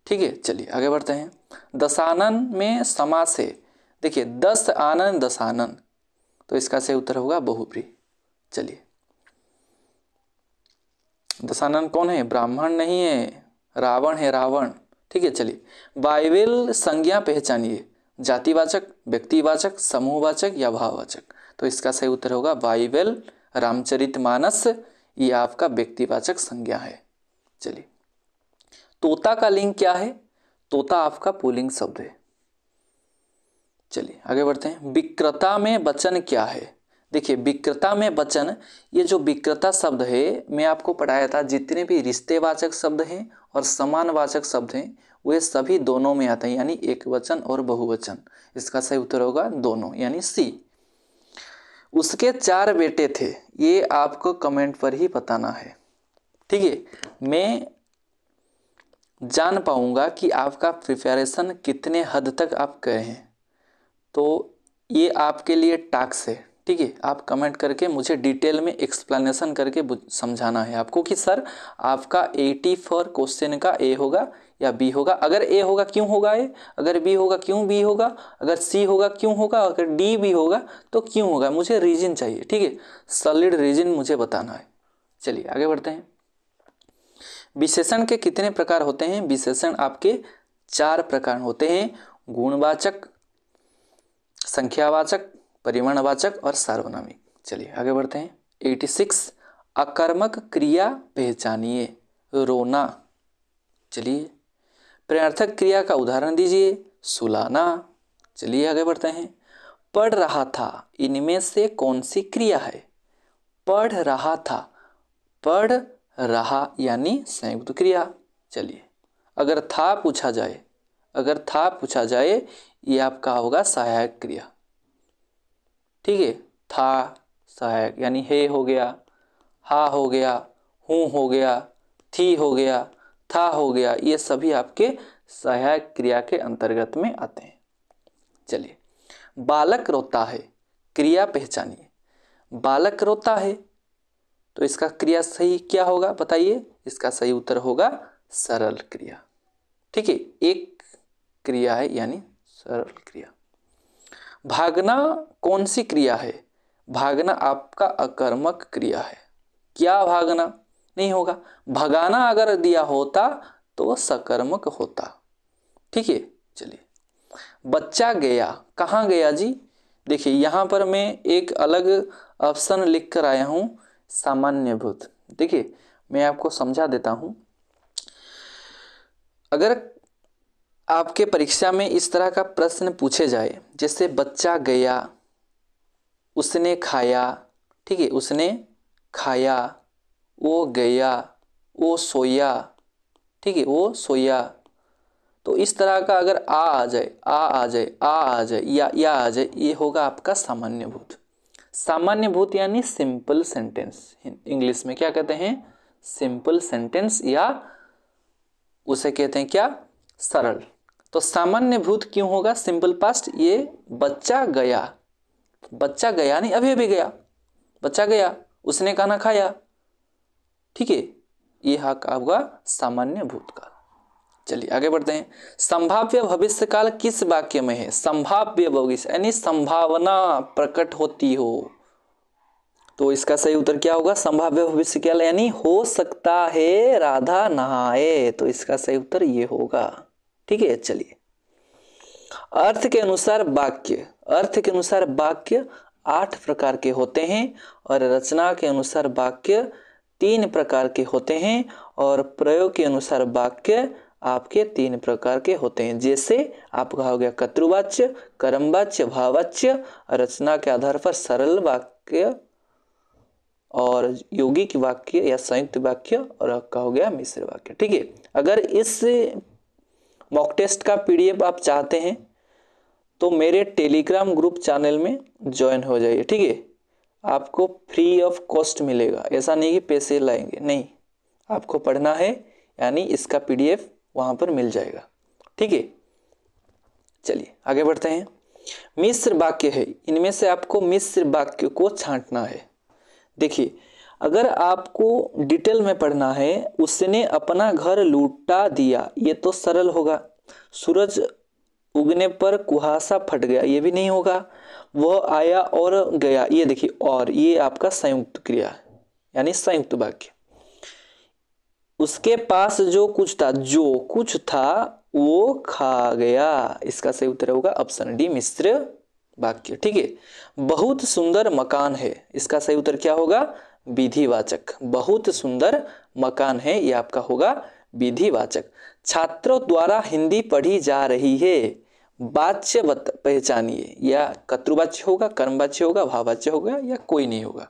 ठीक है, चलिए आगे बढ़ते हैं। दशानन में समास है, देखिए 10 आनन दशानन, तो इसका सही उत्तर होगा बहुव्रीहि। चलिए, दशानन कौन है? ब्राह्मण नहीं है, रावण है, रावण। ठीक है, चलिए, बाइबल संज्ञा पहचानिए, जातिवाचक, व्यक्तिवाचक, समूहवाचक या भाववाचक, तो इसका सही उत्तर होगा बाइबल रामचरितमानस, ये आपका व्यक्तिवाचक संज्ञा है। चलिए, तोता का लिंग क्या है? तोता आपका पुल्लिंग शब्द है। चलिए आगे बढ़ते हैं। विकृता में वचन क्या है? देखिए, विकृता में वचन, ये जो विकृता शब्द है मैं आपको पढ़ाया था, जितने भी रिश्तेवाचक शब्द हैं और समानवाचक शब्द हैं वे सभी दोनों में आते हैं, यानी एक वचन और बहुवचन। इसका सही उत्तर होगा दोनों, यानी सी। उसके 4 बेटे थे, ये आपको कमेंट पर ही बताना है। ठीक है, मैं जान पाऊंगा कि आपका प्रिपरेशन कितने हद तक आप गए हैं, तो ये आपके लिए टास्क है। ठीक है, आप कमेंट करके मुझे डिटेल में एक्सप्लेनेशन करके समझाना है आपको कि सर आपका 84 क्वेश्चन का ए होगा या बी होगा। अगर ए होगा क्यों होगा ए, अगर बी होगा क्यों बी होगा, अगर सी होगा क्यों होगा, अगर डी भी होगा तो क्यों होगा, मुझे रीजन चाहिए। ठीक है, सॉलिड रीजन मुझे बताना है। चलिए आगे बढ़ते हैं। विशेषण के कितने प्रकार होते हैं? विशेषण आपके 4 प्रकार होते हैं, गुणवाचक, संख्यावाचक, परिमाणवाचक और सार्वनामिक। चलिए आगे बढ़ते हैं। 86 अकर्मक क्रिया पहचानिए। रोना। चलिए, प्रत्यर्थक क्रिया का उदाहरण दीजिए। सुलाना। चलिए आगे बढ़ते हैं। पढ़ रहा था, इनमें से कौन सी क्रिया है? पढ़ रहा था, पढ़ रहा यानी संयुक्त क्रिया। चलिए, अगर था पूछा जाए, अगर था पूछा जाए ये आपका होगा सहायक क्रिया। ठीक है, था सहायक, यानी हे हो गया, हा हो गया, हूँ हो गया, थी हो गया, था हो गया, ये सभी आपके सहायक क्रिया के अंतर्गत में आते हैं। चलिए, बालक रोता है, क्रिया पहचानिए। बालक रोता है तो इसका क्रिया सही क्या होगा बताइए? इसका सही उत्तर होगा सरल क्रिया। ठीक है, एक क्रिया है यानी सरल क्रिया। भागना कौन सी क्रिया है? भागना आपका अकर्मक क्रिया है। क्या भागना? नहीं होगा। भगाना अगर दिया होता तो सकर्मक होता। ठीक है, चलिए, बच्चा गया, कहाँ गया जी? देखिए, यहाँ पर मैं एक अलग ऑप्शन लिख कर आया हूँ, सामान्य भूत। देखिए, मैं आपको समझा देता हूँ। अगर आपके परीक्षा में इस तरह का प्रश्न पूछे जाए, जैसे बच्चा गया, उसने खाया, ठीक है, उसने खाया, वो गया, वो सोया, ठीक है, वो सोया, तो इस तरह का अगर आ जाए, आ जाए, आ जाए या आ जाए, ये होगा आपका सामान्य भूत। सामान्य भूत यानी सिंपल सेंटेंस, इंग्लिश में क्या कहते हैं? सिंपल सेंटेंस, या उसे कहते हैं क्या? सरल। तो सामान्य भूत क्यों होगा? सिंपल पास्ट, ये बच्चा गया, बच्चा गया नहीं, अभी अभी गया, बच्चा गया, उसने खाना खाया, ठीक है, ये आपका सामान्य भूतकाल। चलिए आगे बढ़ते हैं। संभाव्य भविष्यकाल किस वाक्य में है? संभाव्य भविष्य यानी संभावना प्रकट होती हो, तो इसका सही उत्तर क्या होगा? संभाव्य भविष्यकाल यानी हो सकता है राधा नहाए, तो इसका सही उत्तर ये होगा, ठीक है। चलिए, अर्थ के अनुसार वाक्य, अर्थ के अनुसार वाक्य 8 प्रकार के होते हैं और रचना के अनुसार वाक्य 3 प्रकार के होते हैं और प्रयोग के अनुसार वाक्य आपके 3 प्रकार के होते हैं। जैसे आपका हो गया कर्तृवाच्य, कर्मवाच्य, भाववाच्य, रचना के आधार पर सरल वाक्य और यौगिक वाक्य या संयुक्त वाक्य, और आपका हो गया मिश्र वाक्य, ठीक है। अगर इस मॉक टेस्ट का PDF आप चाहते हैं तो मेरे टेलीग्राम ग्रुप चैनल में ज्वाइन हो जाइए, ठीक है। आपको फ्री ऑफ कॉस्ट मिलेगा, ऐसा नहीं कि पैसे लाएंगे, नहीं, आपको पढ़ना है यानी इसका PDF वहां पर मिल जाएगा, ठीक है। चलिए आगे बढ़ते हैं। मिश्र वाक्य है, इनमें से आपको मिश्र वाक्य को छांटना है। देखिए, अगर आपको डिटेल में पढ़ना है, उसने अपना घर लूटा दिया, ये तो सरल होगा। सूरज उगने पर कुहासा फट गया, ये भी नहीं होगा। वह आया और गया, ये देखिए, और ये आपका संयुक्त क्रिया है यानी संयुक्त वाक्य। उसके पास जो कुछ था, जो कुछ था वो खा गया, इसका सही उत्तर होगा ऑप्शन डी मिश्र वाक्य, ठीक है। बहुत सुंदर मकान है, इसका सही उत्तर क्या होगा? विधिवाचक। बहुत सुंदर मकान है, ये आपका होगा विधिवाचक। छात्रों द्वारा हिंदी पढ़ी जा रही है, वाच्य पहचानिए, या कर्तृवाच्य होगा, कर्मवाच्य होगा, भाववाच्य होगा, या कोई नहीं होगा।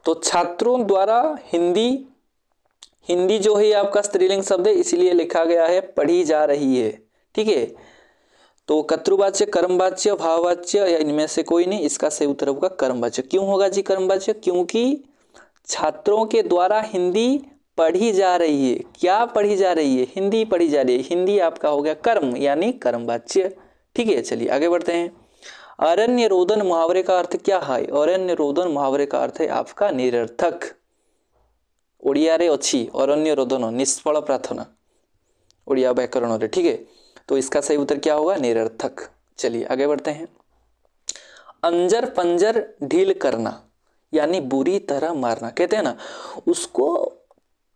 तो छात्रों द्वारा हिंदी, हिंदी जो है आपका स्त्रीलिंग शब्द है, इसलिए लिखा गया है पढ़ी जा रही है, ठीक है। तो कर्तृवाच्य, कर्मवाच्य, भाववाच्य या इनमें से कोई नहीं, इसका सही उत्तर होगा कर्मवाच्य। क्यों होगा जी कर्मवाच्य? क्योंकि छात्रों के द्वारा हिंदी पढ़ी जा रही है। क्या पढ़ी जा रही है? हिंदी पढ़ी जा रही है। हिंदी आपका हो गया कर्म यानी कर्मवाच्य, ठीक है। चलिए आगे बढ़ते हैं। अरण्य रोदन मुहावरे का अर्थ क्या है? अरण्य रोदन मुहावरे का अर्थ है आपका निरर्थक। ओडिया रे अच्छी अरण्य रोदन निष्फल प्रार्थना, ओडिया व्याकरण रे, ठीक है। तो इसका सही उत्तर क्या होगा? निरर्थक। चलिए आगे बढ़ते हैं। अंजर पंजर ढील करना यानी बुरी तरह मारना, कहते हैं ना, उसको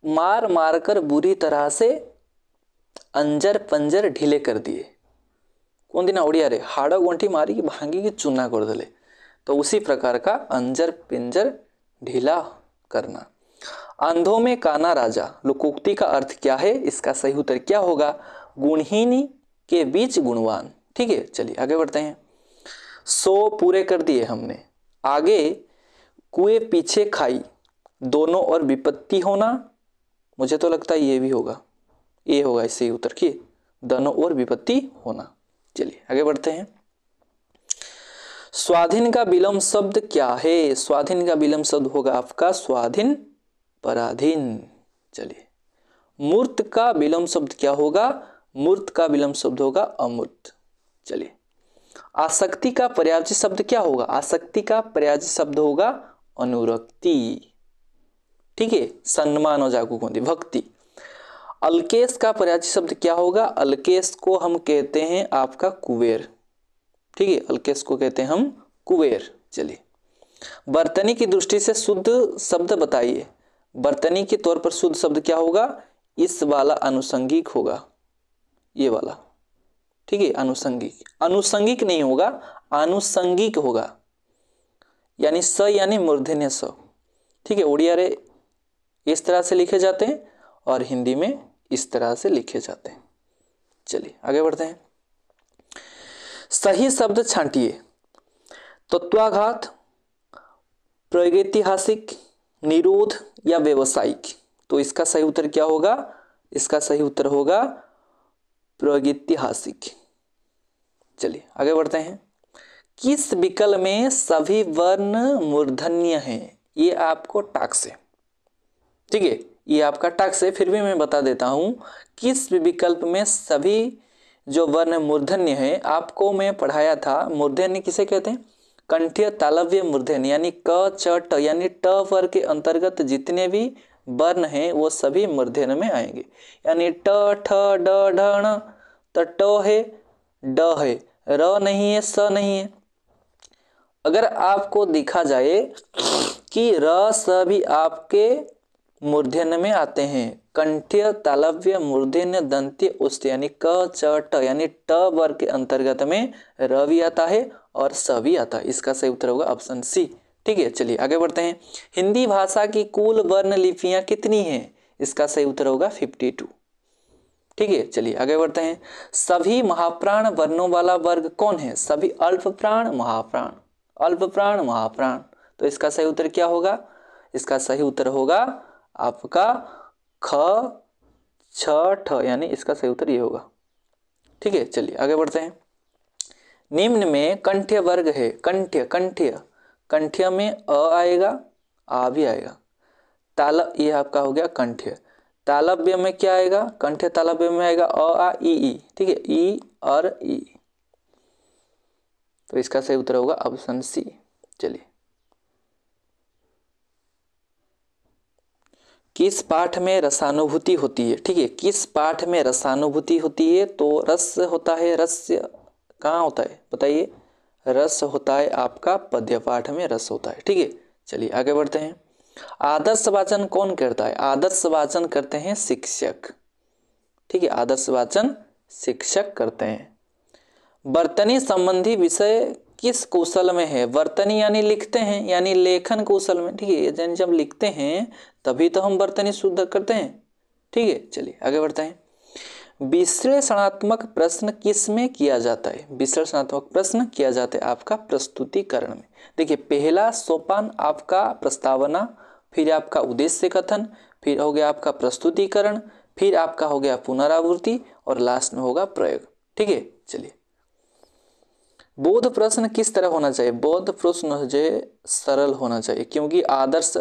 मार मार कर बुरी तरह से अंजर पंजर ढीले कर दिए। कौन दिना ओडिया रे हाड़ गोंठी मारी की भांगी की चूना कर दले, तो उसी प्रकार का अंजर पिंजर ढीला करना। अंधों में काना राजा लोकोक्ति का अर्थ क्या है? इसका सही उत्तर क्या होगा? गुणहीनी के बीच गुणवान, ठीक है। चलिए आगे बढ़ते हैं। 100 पूरे कर दिए हमने। आगे कुएं पीछे खाई, दोनों और विपत्ति होना, मुझे तो लगता है ये भी होगा, ये होगा इससे उत्तर की दोनों और विपत्ति होना। चलिए आगे बढ़ते हैं। स्वाधीन का विलोम शब्द क्या है? स्वाधीन का विलोम शब्द होगा आपका स्वाधीन पराधीन। चलिए, मूर्त का विलोम शब्द क्या होगा? मूर्त का विलोम शब्द होगा अमूर्त। चलिए, आसक्ति का पर्यायवाची शब्द क्या होगा? आसक्ति का पर्यायवाची शब्द होगा अनुरक्ति, ठीक है। सम्मान हो जागू कौन भक्ति। अल्केश का पर्यायवाची शब्द क्या होगा? अल्केश को हम कहते हैं आपका कुबेर, ठीक है। अल्केश को कहते हैं हम कुबेर। चलिए, वर्तनी की दृष्टि से शुद्ध शब्द बताइए। वर्तनी के तौर पर शुद्ध शब्द क्या होगा? इस वाला अनुसंगिक होगा, ये वाला, ठीक है। अनुसंगिक, अनुसंगिक नहीं होगा, आनुसंगिक होगा, यानी स यानी मूर्धन्य स, ठीक है। ओडिया रे इस तरह से लिखे जाते हैं और हिंदी में इस तरह से लिखे जाते हैं। चलिए आगे बढ़ते हैं। सही शब्द छांटिए। तत्वाघात, प्रागैतिहासिक, निरोध या व्यावसायिक, तो इसका सही उत्तर क्या होगा? इसका सही उत्तर होगा प्रागैतिहासिक। चलिए आगे बढ़ते हैं। किस विकल्प में सभी वर्ण मूर्धन्य हैं? ये आपको टास्क है, ठीक है, ये आपका टास्क है, फिर भी मैं बता देता हूं। किस विकल्प में सभी जो वर्ण मूर्धन्य है, आपको मैं पढ़ाया था मूर्धन्य किसे कहते हैं, कंठीय तालव्य मूर्धन्य, यानी क च ट, यानी ट वर्ग के अंतर्गत जितने भी वर्ण हैं वो सभी मूर्धन्य में आएंगे। यानी ट ठ ड ढ ण, तो ट है, ड है, र नहीं है, स नहीं है। अगर आपको देखा जाए कि र स भी आपके मूर्धन्य में आते हैं, कंठीय तालव्य मूर्धन्य दंत्य उष्ट, यानी क च ट, यानी ट वर्ग के अंतर्गत में र भी आता है और स भी आता है। इसका सही उत्तर होगा ऑप्शन सी। ठीक है, चलिए आगे बढ़ते हैं। हिंदी भाषा की कुल वर्ण लिपियां कितनी हैं? इसका सही उत्तर होगा 52। ठीक है, चलिए आगे बढ़ते हैं। सभी महाप्राण वर्णों वाला वर्ग कौन है? सभी अल्प प्राण, महाप्राण, अल्प प्राण, महाप्राण। तो इसका सही उत्तर क्या होगा? इसका सही उत्तर होगा आपका ख छ ठ, यानी इसका सही उत्तर ये होगा। ठीक है, चलिए आगे बढ़ते हैं। निम्न में कंठ्य वर्ग है, कंठ्य कंठ्य कंठ्य में अ आएगा, आ भी आएगा। ये आपका हो गया कंठ्य। तालव्य में क्या आएगा? कंठ्य तालव्य में आएगा अ आ ई ई। ठीक है, ई और ई। तो इसका सही उत्तर होगा ऑप्शन सी। चलिए, किस पाठ में रसानुभूति होती है? ठीक है, किस पाठ में रसानुभूति होती है? तो रस होता है, रस्य कहाँ होता है बताइए? रस होता है आपका पद्य पाठ में रस होता है। ठीक है, चलिए आगे बढ़ते हैं। आदर्श वाचन कौन करता है? आदर्श वाचन करते हैं शिक्षक। ठीक है, आदर्श वाचन शिक्षक करते हैं। वर्तनी संबंधी विषय किस कौशल में है? वर्तनी यानी लिखते हैं, यानी लेखन कौशल में। ठीक है, यानी जब लिखते हैं तभी तो हम वर्तनी शुद्ध करते हैं। ठीक है, चलिए आगे बढ़ते हैं। विश्लेषणात्मक प्रश्न किस में किया जाता है? विश्लेषणात्मक प्रश्न किया जाता है आपका प्रस्तुतिकरण में। देखिए, पहला सोपान आपका प्रस्तावना, फिर आपका उद्देश्य कथन, फिर हो गया आपका प्रस्तुतिकरण, फिर आपका हो गया पुनरावृत्ति और लास्ट में होगा प्रयोग। ठीक है, चलिए। बोध प्रश्न किस तरह होना चाहिए? बोध प्रश्न जो सरल होना चाहिए, क्योंकि आदर्श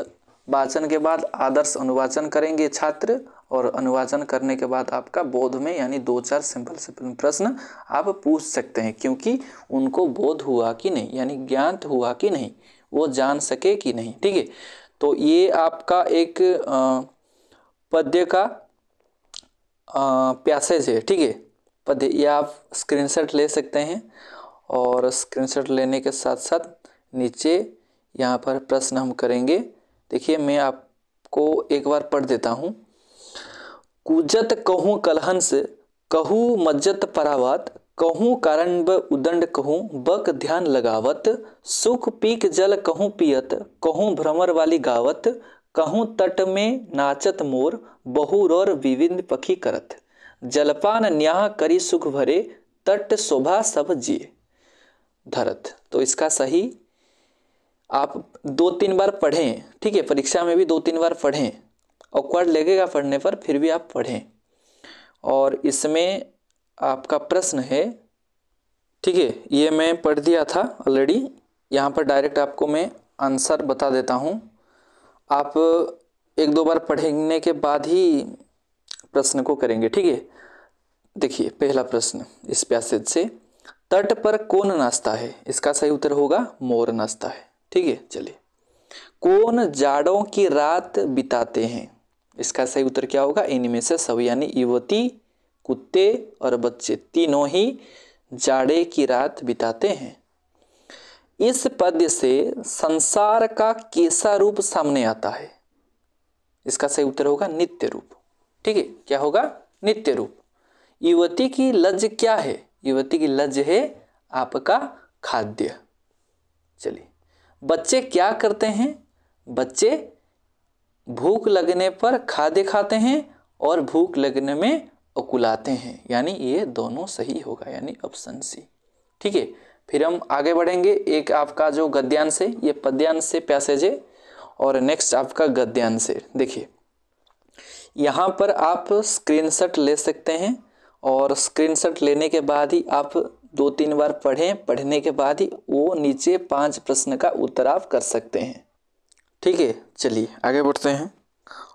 वाचन के बाद आदर्श अनुवाचन करेंगे छात्र, और अनुवाचन करने के बाद आपका बोध में यानी 2-4 सिंपल प्रश्न आप पूछ सकते हैं, क्योंकि उनको बोध हुआ कि नहीं, यानी ज्ञात हुआ कि नहीं, वो जान सके कि नहीं। ठीक है, तो ये आपका एक पद्य का पैसेज है। ठीक है, पद्य, ये आप स्क्रीनशॉट ले सकते हैं, और स्क्रीनशॉट लेने के साथ साथ नीचे यहाँ पर प्रश्न हम करेंगे। देखिए, मैं आपको एक बार पढ़ देता हूँ। कुजत कहूँ कलहंस, कहूँ मज्जत परावत, कहूँ कारण ब उदंड, कहूँ बक ध्यान लगावत, सुख पीक जल कहूँ पियत, कहूँ भ्रमर वाली गावत, कहूँ तट में नाचत मोर, बहुरोर विविध पखी करत, जलपान न्याह करी सुख भरे, तट शोभा सब जिए धरत। तो इसका सही आप 2-3 बार पढ़ें। ठीक है, परीक्षा में भी 2-3 बार पढ़ें, ऑकवर्ड लगेगा पढ़ने पर, फिर भी आप पढ़ें। और इसमें आपका प्रश्न है, ठीक है, ये मैं पढ़ दिया था ऑलरेडी, यहाँ पर डायरेक्ट आपको मैं आंसर बता देता हूँ। आप 1-2 बार पढ़ने के बाद ही प्रश्न को करेंगे। ठीक है, देखिए पहला प्रश्न इस पैसेज से, तट पर कौन नाचता है? इसका सही उत्तर होगा मोर नाचता है। ठीक है, चलिए। कौन जाड़ों की रात बिताते हैं? इसका सही उत्तर क्या होगा? इनमें से सब, यानी युवती, कुत्ते और बच्चे तीनों ही जाड़े की रात बिताते हैं। इस पद्य से संसार का कैसा रूप सामने आता है? इसका सही उत्तर होगा नित्य रूप। ठीक है, क्या होगा? नित्य रूप। युवती की लज्ज क्या है? युवती की लज्ज है आपका खाद्य। चलिए, बच्चे क्या करते हैं? बच्चे भूख लगने पर खाद्य खाते हैं और भूख लगने में उकुलाते हैं, यानी ये दोनों सही होगा, यानी ऑप्शन सी। ठीक है, फिर हम आगे बढ़ेंगे। एक आपका जो गद्यांश है, ये पद्यांश से पैसेज है, और नेक्स्ट आपका गद्यांश है। देखिए, यहाँ पर आप स्क्रीनशॉट ले सकते हैं, और स्क्रीनशॉट लेने के बाद ही आप 2-3 बार पढ़ें, पढ़ने के बाद ही वो नीचे 5 प्रश्न का उत्तर आप कर सकते हैं। ठीक है, चलिए आगे बढ़ते हैं,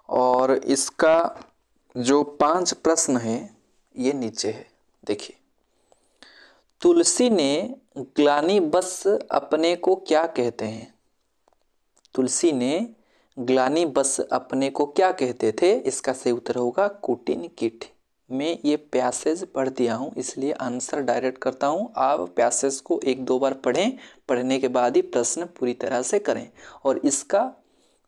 और इसका जो 5 प्रश्न है ये नीचे है। देखिए, तुलसी ने ग्लानि बस अपने को क्या कहते हैं? तुलसी ने ग्लानि बस अपने को क्या कहते थे? इसका सही उत्तर होगा कुटिन किट। मैं ये पैसेज पढ़ दिया हूँ इसलिए आंसर डायरेक्ट करता हूँ। आप पैसेज को एक दो बार पढ़ें, पढ़ने के बाद ही प्रश्न पूरी तरह से करें। और इसका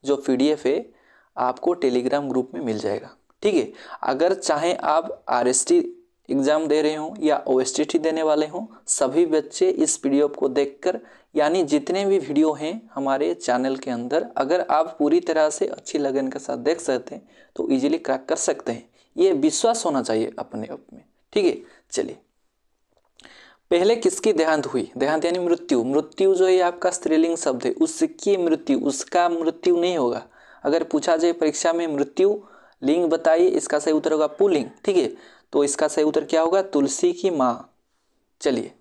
जो PDF है आपको टेलीग्राम ग्रुप में मिल जाएगा, ठीक है। अगर चाहें आप RST एग्ज़ाम दे रहे हों या OSTT देने वाले हों, सभी बच्चे इस वीडियो को देखकर, यानी जितने भी वीडियो हैं हमारे चैनल के अंदर, अगर आप पूरी तरह से अच्छी लगन के साथ देख सकते हैं तो इजीली क्रैक कर सकते हैं। ये विश्वास होना चाहिए अपने आप में, ठीक है। चलिए, पहले किसकी देहांत हुई? देहांत यानी मृत्यु। मृत्यु जो है आपका स्त्रीलिंग शब्द है, उसकी मृत्यु, उसका मृत्यु नहीं होगा। अगर पूछा जाए परीक्षा में मृत्यु लिंग बताइए, इसका सही उत्तर होगा पुल्लिंग, ठीक है। तो इसका सही उत्तर क्या होगा? तुलसी की माँ। चलिए,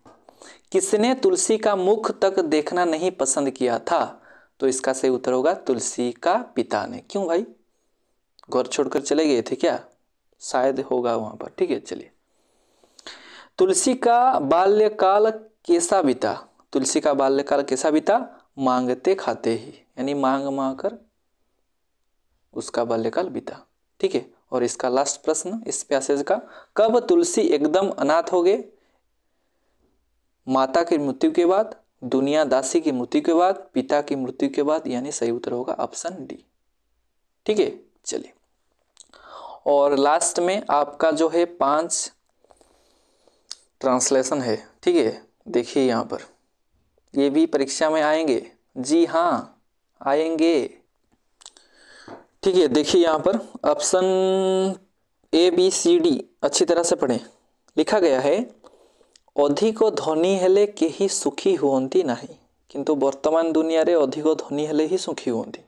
किसने तुलसी का मुख तक देखना नहीं पसंद किया था? तो इसका सही उत्तर होगा तुलसी का पिता ने। क्यों भाई, घर छोड़कर चले गए थे क्या? शायद होगा वहां पर, ठीक है। चलिए, तुलसी का बाल्यकाल कैसा बीता? तुलसी का बाल्यकाल कैसा बीता? मांगते खाते ही, यानी मांग मांग कर उसका बाल्यकाल बीता, ठीक है। और इसका लास्ट प्रश्न इस पैसेज का, कब तुलसी एकदम अनाथ हो गए? माता की मृत्यु के बाद, दुनिया दासी की मृत्यु के बाद, पिता की मृत्यु के बाद, यानी सही उत्तर होगा ऑप्शन डी, ठीक है। चलिए, और लास्ट में आपका जो है 5 ट्रांसलेशन है, ठीक है। देखिए यहाँ पर, ये भी परीक्षा में आएंगे, जी हाँ आएंगे, ठीक है। देखिए यहाँ पर ऑप्शन ABCD अच्छी तरह से पढ़ें। लिखा गया है, अधिक धनी हेले केही सुखी हुअंती नहीं, किंतु वर्तमान दुनिया रे अधिक धनी हेले ही सुखी हुअंती।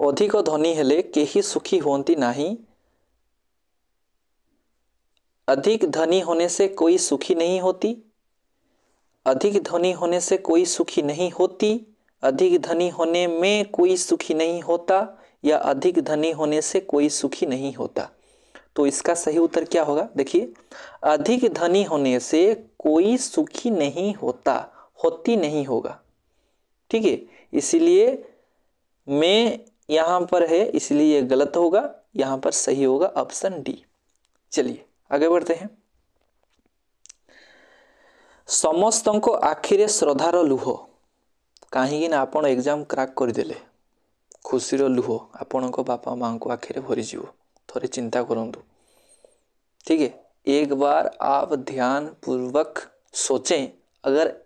अधिक धनी हेले केही सुखी हुअंती नहीं, अधिक धनी होने से कोई सुखी नहीं होती, अधिक धनी होने से कोई सुखी नहीं होती, अधिक धनी होने में कोई सुखी नहीं होता, या अधिक धनी होने से कोई सुखी नहीं होता। तो इसका सही उत्तर क्या होगा? देखिए, अधिक धनी होने से कोई सुखी नहीं होता, होती नहीं होगा, ठीक है। इसलिए मैं यहाँ पर है, इसलिए ये गलत होगा, यहाँ पर सही होगा ऑप्शन डी। चलिए आगे बढ़ते हैं। समस्तको आखिरे श्रद्धार लुह, कहीं ना आपण एग्जाम क्रैक करदेले, खुशीर लुह आपण बापा माँ को आखिरे भरीज, थोड़े चिंता करंतु, ठीक है। एक बार आप ध्यान पूर्वक सोचें, अगर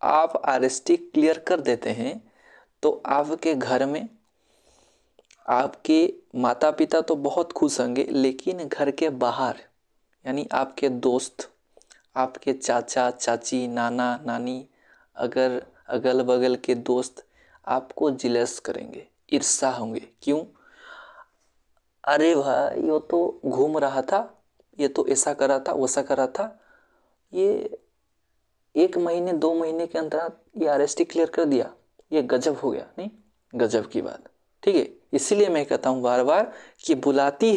आप RST क्लियर कर देते हैं तो आपके घर में आपके माता पिता तो बहुत खुश होंगे, लेकिन घर के बाहर यानी आपके दोस्त, आपके चाचा चाची, नाना नानी, अगर अगल बगल के दोस्त आपको जिलस करेंगे, ईर्ष्या होंगे। क्यों? अरे भाई ये तो घूम रहा था, ये तो ऐसा कर रहा था, वैसा कर रहा था, ये 1 महीने 2 महीने के अंदर ये RST क्लियर कर दिया, ये गजब हो गया। नहीं, गजब की बात, ठीक है। इसीलिए मैं कहता हूँ बार बार कि बुलाती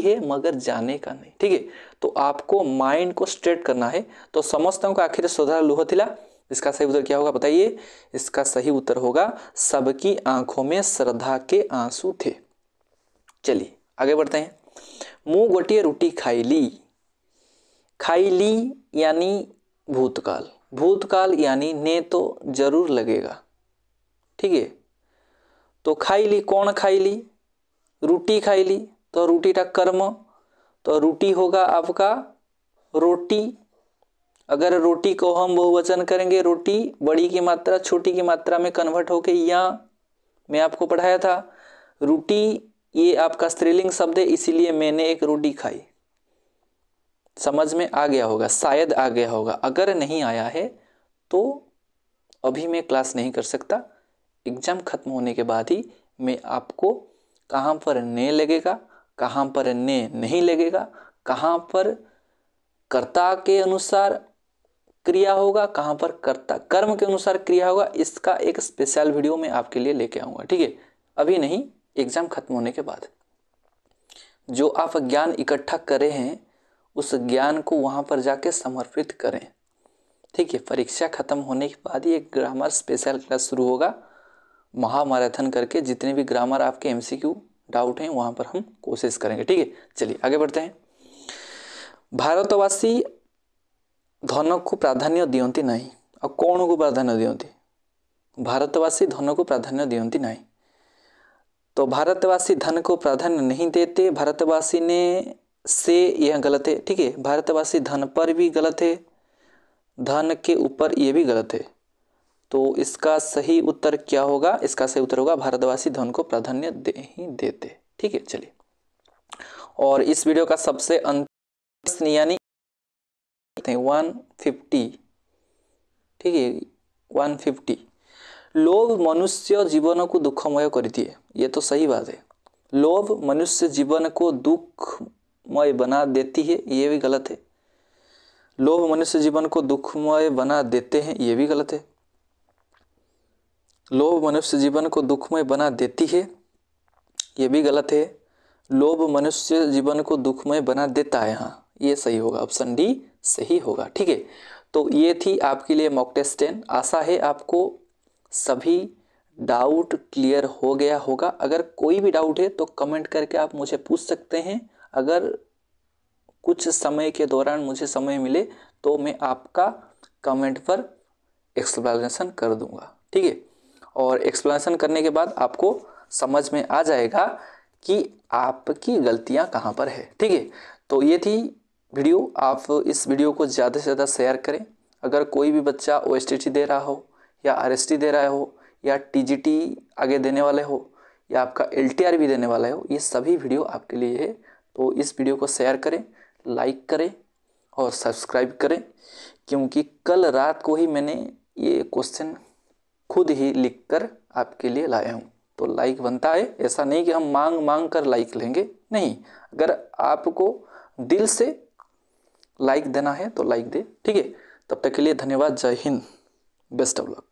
है मगर जाने का नहीं, ठीक है। तो आपको माइंड को स्ट्रेट करना है। तो समस्तों का आखिर श्रद्धा लुह थिला, इसका सही उत्तर क्या होगा बताइए? इसका सही उत्तर होगा सबकी आंखों में श्रद्धा के आंसू थे। चलिए आगे बढ़ते हैं। मुँह गोटिए रोटी खाईली, खाईली यानी भूतकाल, भूतकाल यानी ने तो जरूर लगेगा, ठीक है। तो खाईली, कौन खाईली? रोटी खाईली, तो रोटी का कर्म, तो रोटी होगा आपका रोटी। अगर रोटी को हम बहुवचन करेंगे, रोटी बड़ी की मात्रा छोटी की मात्रा में कन्वर्ट होके या, मैं आपको पढ़ाया था, रोटी ये आपका स्त्रीलिंग शब्द है, इसीलिए मैंने एक रोटी खाई। समझ में आ गया होगा, शायद आ गया होगा। अगर नहीं आया है तो अभी मैं क्लास नहीं कर सकता, एग्जाम खत्म होने के बाद ही मैं आपको कहाँ पर ने लगेगा, कहाँ पर ने नहीं लगेगा, कहाँ पर कर्ता के अनुसार क्रिया होगा, कहाँ पर कर्ता कर्म के अनुसार क्रिया होगा, इसका एक स्पेशल वीडियो मैं आपके लिए लेके आऊँगा, ठीक है। अभी नहीं, एग्जाम खत्म होने के बाद। जो आप ज्ञान इकट्ठा करे हैं उस ज्ञान को वहाँ पर जाके समर्पित करें। ठीक है, परीक्षा खत्म होने के बाद ही एक ग्रामर स्पेशल क्लास शुरू होगा, महामैराथन करके जितने भी ग्रामर आपके एमसीक्यू डाउट हैं वहाँ पर हम कोशिश करेंगे। ठीक है, चलिए आगे बढ़ते हैं। भारतवासी धन को प्राधान्य दियंती नहीं। और कौन को प्राधान्य दियंती? भारतवासी धन को प्राधान्य दियंती नहीं। तो भारतवासी धन को प्राधान्य नहीं देते, भारतवासी ने से यह गलत है। ठीक है, भारतवासी धन पर भी गलत है, धन के ऊपर ये भी गलत है। तो इसका सही उत्तर क्या होगा? इसका सही उत्तर होगा भारतवासी धन को प्राधान्य नहीं देते। ठीक है, चलिए। और इस वीडियो का सबसे अंतिम यानी 150, ठीक है 150, लोभ मनुष्य जीवन को दुखमय कर दिए। ये तो सही बात है, लोभ मनुष्य जीवन को दुखमय बना देती है, ये भी गलत है। लोभ मनुष्य जीवन को दुखमय बना देते हैं, ये भी गलत है। लोभ मनुष्य जीवन को दुखमय बना देती है, ये भी गलत है। लोभ मनुष्य जीवन को दुखमय बना देता है, हाँ ये सही होगा, ऑप्शन डी सही होगा। ठीक है, तो ये थी आपके लिए मॉक टेस्ट 10। आशा है आपको सभी डाउट क्लियर हो गया होगा। अगर कोई भी डाउट है तो कमेंट करके आप मुझे पूछ सकते हैं। अगर कुछ समय के दौरान मुझे समय मिले तो मैं आपका कमेंट पर एक्सप्लेनेशन कर दूंगा। ठीक है, और एक्सप्लेनेशन करने के बाद आपको समझ में आ जाएगा कि आपकी गलतियां कहाँ पर है। ठीक है, तो ये थी वीडियो। आप इस वीडियो को ज़्यादा से ज़्यादा शेयर करें। अगर कोई भी बच्चा OSTT दे रहा हो या RST दे रहा हो या TGT आगे देने वाले हो या आपका LTR भी देने वाला हो, ये सभी वीडियो आपके लिए है। तो इस वीडियो को शेयर करें, लाइक करें और सब्सक्राइब करें, क्योंकि कल रात को ही मैंने ये क्वेश्चन खुद ही लिखकर आपके लिए लाया हूँ। तो लाइक बनता है, ऐसा नहीं कि हम मांग कर लाइक लेंगे, नहीं। अगर आपको दिल से लाइक देना है तो लाइक दे। ठीक है, तब तक के लिए धन्यवाद। जय हिंद, बेस्ट ऑफ लक।